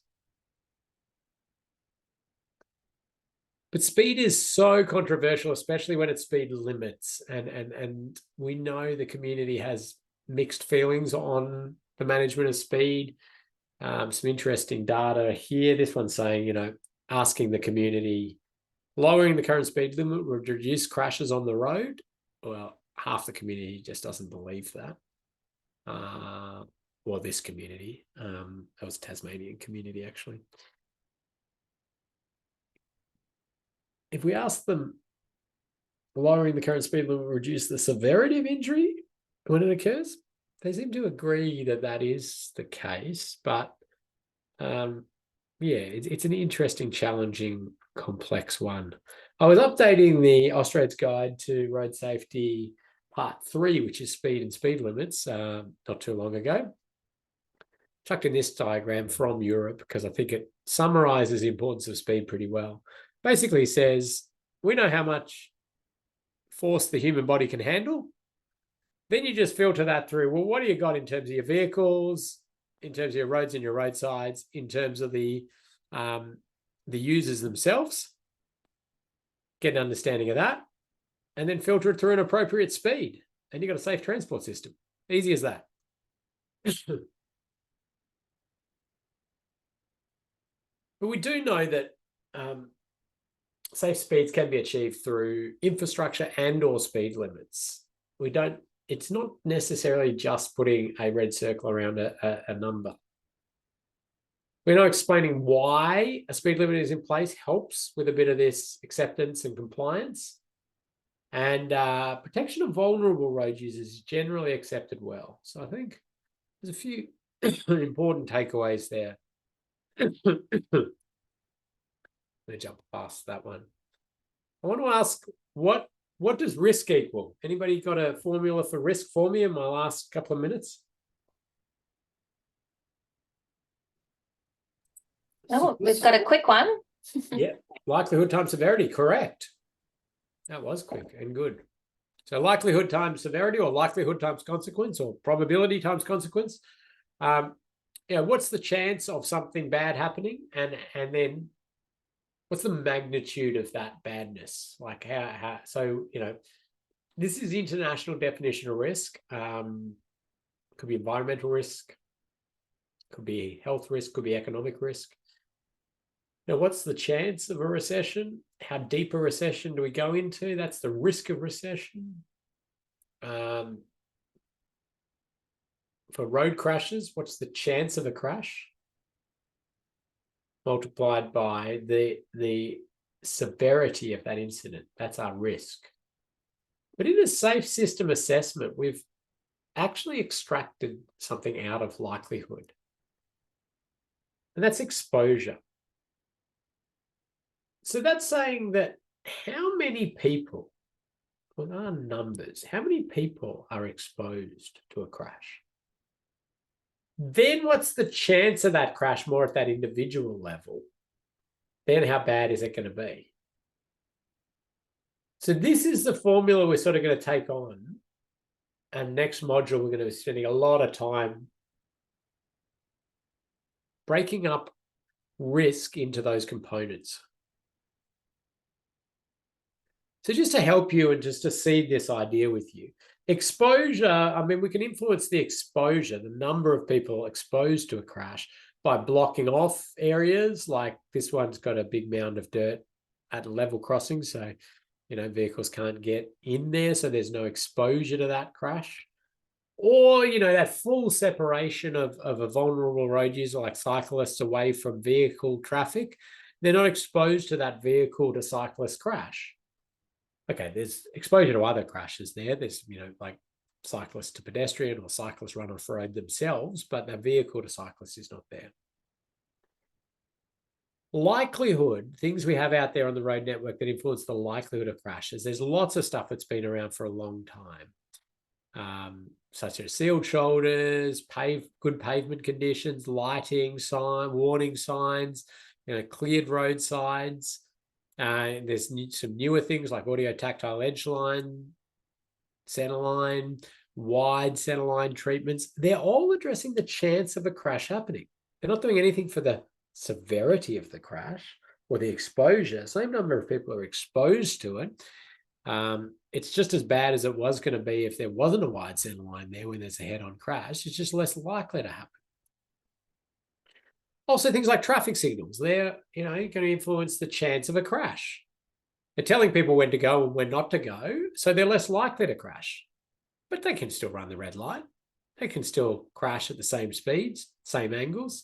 But speed is so controversial, especially when it's speed limits. And we know the community has mixed feelings on the management of speed. Some interesting data here. This one's saying, asking the community, lowering the current speed limit would reduce crashes on the road. Well, half the community just doesn't believe that. Well, this community. That was Tasmanian community, actually. If we ask them, lowering the current speed limit will reduce the severity of injury when it occurs, they seem to agree that that is the case. But it's an interesting, challenging, complex one. I was updating the Austrade's Guide to Road Safety Part 3, which is speed and speed limits, not too long ago. Chucked in this diagram from Europe because I think it summarizes the importance of speed pretty well. Basically says, we know how much force the human body can handle. Then you just filter that through. Well, what do you got in terms of your vehicles, in terms of your roads and your roadsides, in terms of the users themselves? Get an understanding of that, and then filter it through an appropriate speed. And you've got a safe transport system. Easy as that. But we do know that safe speeds can be achieved through infrastructure and or speed limits. It's not necessarily just putting a red circle around a number. We're not explaining why a speed limit is in place helps with a bit of this acceptance and compliance. And protection of vulnerable road users is generally accepted well. So I think there's a few important takeaways there. Let me jump past that one. I want to ask, what does risk equal? Anybody got a formula for risk for me in my last couple of minutes? Oh, we've got a quick one. Yeah, likelihood times severity, correct. That was quick and good. So likelihood times severity, or likelihood times consequence, or probability times consequence. What's the chance of something bad happening, and then what's the magnitude of that badness? Like how so, this is the international definition of risk. Could be environmental risk, could be health risk, could be economic risk. Now, what's the chance of a recession? How deep a recession do we go into? That's the risk of recession. For road crashes, what's the chance of a crash? Multiplied by the severity of that incident. That's our risk. But in a safe system assessment, we've actually extracted something out of likelihood. And that's exposure. So that's saying that how many people, what are numbers, how many people are exposed to a crash? Then what's the chance of that crash more at that individual level? Then how bad is it going to be? So this is the formula we're sort of going to take on. And next module, we're going to be spending a lot of time breaking up risk into those components. So just to help you and just to seed this idea with you, exposure, I mean, we can influence the exposure, the number of people exposed to a crash by blocking off areas. Like this one's got a big mound of dirt at level crossing. So, vehicles can't get in there. So there's no exposure to that crash. Or, that full separation of a vulnerable road user like cyclists away from vehicle traffic. They're not exposed to that vehicle to cyclist crash. Okay, there's exposure to other crashes there. There's, like cyclist to pedestrian or cyclists run off road themselves, but the vehicle to cyclist is not there. Likelihood, things we have out there on the road network that influence the likelihood of crashes. There's lots of stuff that's been around for a long time. such as sealed shoulders, good pavement conditions, lighting, warning signs, cleared road signs. There's some newer things like audio tactile edge line, centerline, wide centerline treatments. They're all addressing the chance of a crash happening. They're not doing anything for the severity of the crash or the exposure. Same number of people are exposed to it. It's just as bad as it was going to be if there wasn't a wide center line there when there's a head-on crash. It's just less likely to happen. Also, things like traffic signals, they're going to influence the chance of a crash. They're telling people when to go and when not to go, so they're less likely to crash. But they can still run the red light. They can still crash at the same speeds, same angles.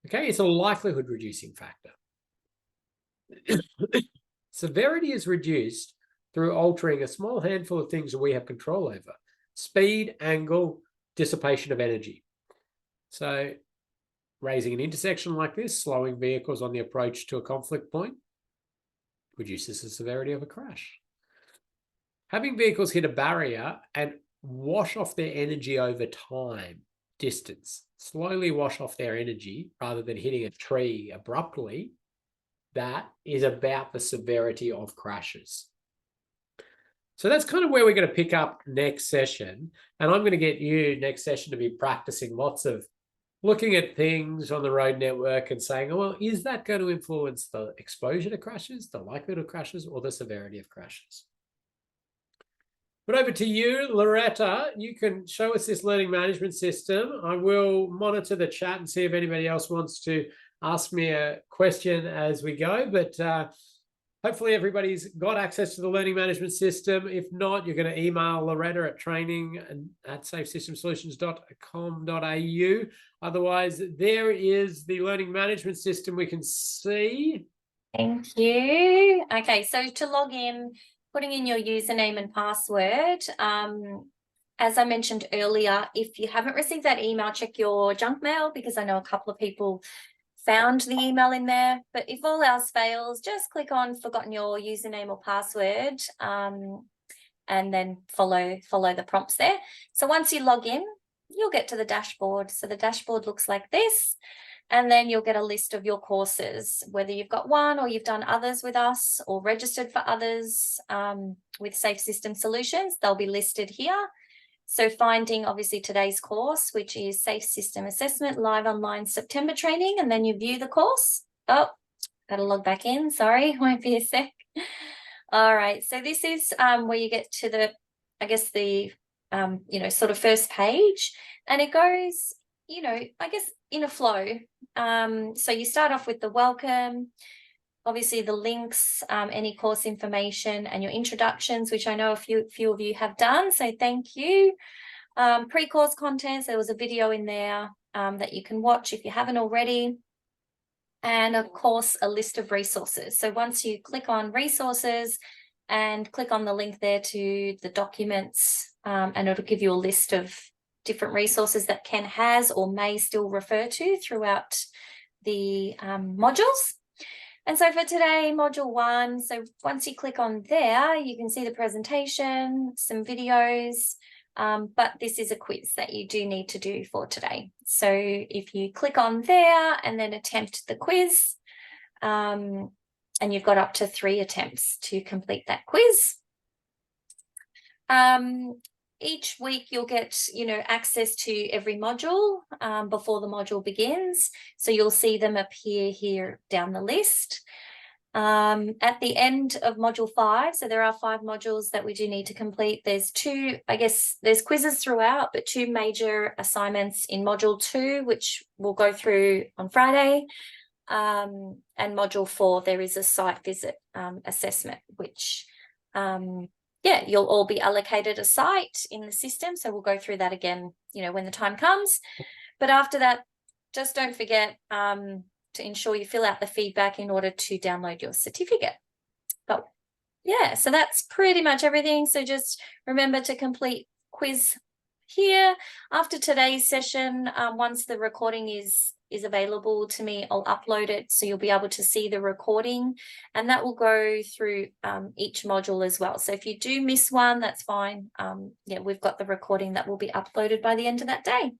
Okay, it's a likelihood reducing factor. Severity is reduced through altering a small handful of things that we have control over: speed, angle, dissipation of energy. So raising an intersection like this, slowing vehicles on the approach to a conflict point, reduces the severity of a crash. Having vehicles hit a barrier and wash off their energy over time, distance, slowly wash off their energy rather than hitting a tree abruptly, that is about the severity of crashes. So that's kind of where we're going to pick up next session. And I'm going to get you next session to be practicing lots of looking at things on the road network and saying, oh, well, is that going to influence the exposure to crashes, the likelihood of crashes, or the severity of crashes? But over to you, Loretta. You can show us this learning management system. I will monitor the chat and see if anybody else wants to ask me a question as we go. But hopefully everybody's got access to the learning management system. If not, you're going to email Loretta at training@safesystemsolutions.com.au. Otherwise, there is the learning management system we can see. Thank you. Okay, so to log in, putting in your username and password. As I mentioned earlier, if you haven't received that email, check your junk mail, because I know a couple of people found the email in there. But if all else fails, just click on forgotten your username or password, and then follow the prompts there. So once you log in, you'll get to the dashboard. So the dashboard looks like this. And then you'll get a list of your courses, whether you've got one or you've done others with us or registered for others with Safe System Solutions. They'll be listed here. So finding obviously today's course, which is Safe System Assessment Live Online September Training, and then you view the course. Oh, got to log back in. Sorry, won't be a sec. All right, so this is where you get to the, I guess the, sort of first page, and it goes, I guess in a flow. So you start off with the welcome, obviously the links, any course information, and your introductions, which I know a few of you have done, so thank you. Pre-course contents, there was a video in there that you can watch if you haven't already. And of course, a list of resources. So once you click on resources and click on the link there to the documents, and it'll give you a list of different resources that Ken has or may still refer to throughout the modules. And so for today, module 1, so once you click on there, you can see the presentation, some videos, but this is a quiz that you do need to do for today. So if you click on there and then attempt the quiz, and you've got up to 3 attempts to complete that quiz. Each week you'll get, access to every module before the module begins. So you'll see them appear here down the list. At the end of module 5, so there are 5 modules that we do need to complete. There's 2, I guess there's quizzes throughout, but 2 major assignments in module 2, which we'll go through on Friday. And module 4, there is a site visit assessment, which you'll all be allocated a site in the system. So we'll go through that again, when the time comes. But after that, just don't forget to ensure you fill out the feedback in order to download your certificate. But yeah, so that's pretty much everything. So just remember to complete quiz here. After today's session, once the recording is is available to me, I'll upload it so you'll be able to see the recording, and that will go through each module as well. So if you do miss one, that's fine. Yeah, we've got the recording that will be uploaded by the end of that day.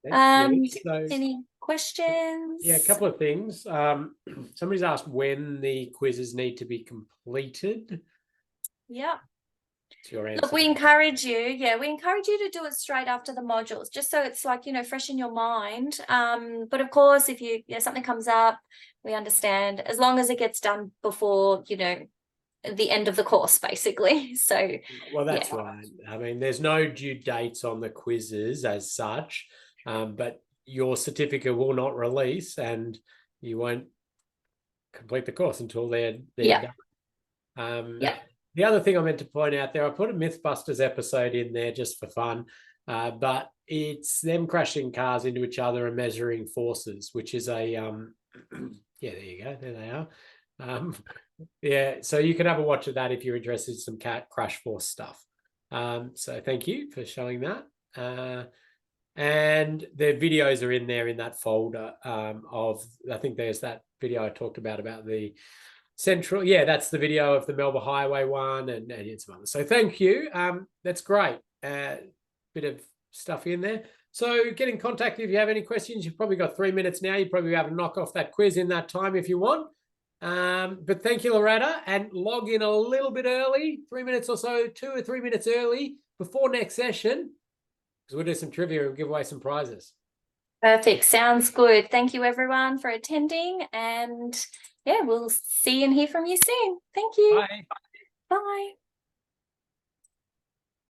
So, any questions? yeah, a couple of things. Somebody's asked when the quizzes need to be completed. Yeah. Your answer. Look, we encourage you, to do it straight after the modules, just so it's like, you know, fresh in your mind. But of course, if something comes up, we understand, as long as it gets done before, you know, the end of the course, basically. So, well, that's right. I mean, there's no due dates on the quizzes as such, but your certificate will not release, and you won't complete the course until they're done. The other thing I meant to point out there, I put a Mythbusters episode in there just for fun, but it's them crashing cars into each other and measuring forces, which is a yeah, there you go, there they are. Yeah, so you can have a watch of that if you're interested in some crash force stuff. So thank you for showing that. And the videos are in there in that folder of, I think there's that video I talked about the Central, yeah, that's the video of the Melbourne Highway one and some others. So thank you. That's great. Bit of stuff in there. So get in contact if you have any questions. You've probably got 3 minutes now. You probably be able to knock off that quiz in that time if you want. But thank you, Loretta, and log in a little bit early, 3 minutes or so, 2 or 3 minutes early before next session, because we'll do some trivia and give away some prizes. Perfect. Sounds good. Thank you, everyone, for attending, and yeah, we'll see and hear from you soon. Thank you. Bye. Bye.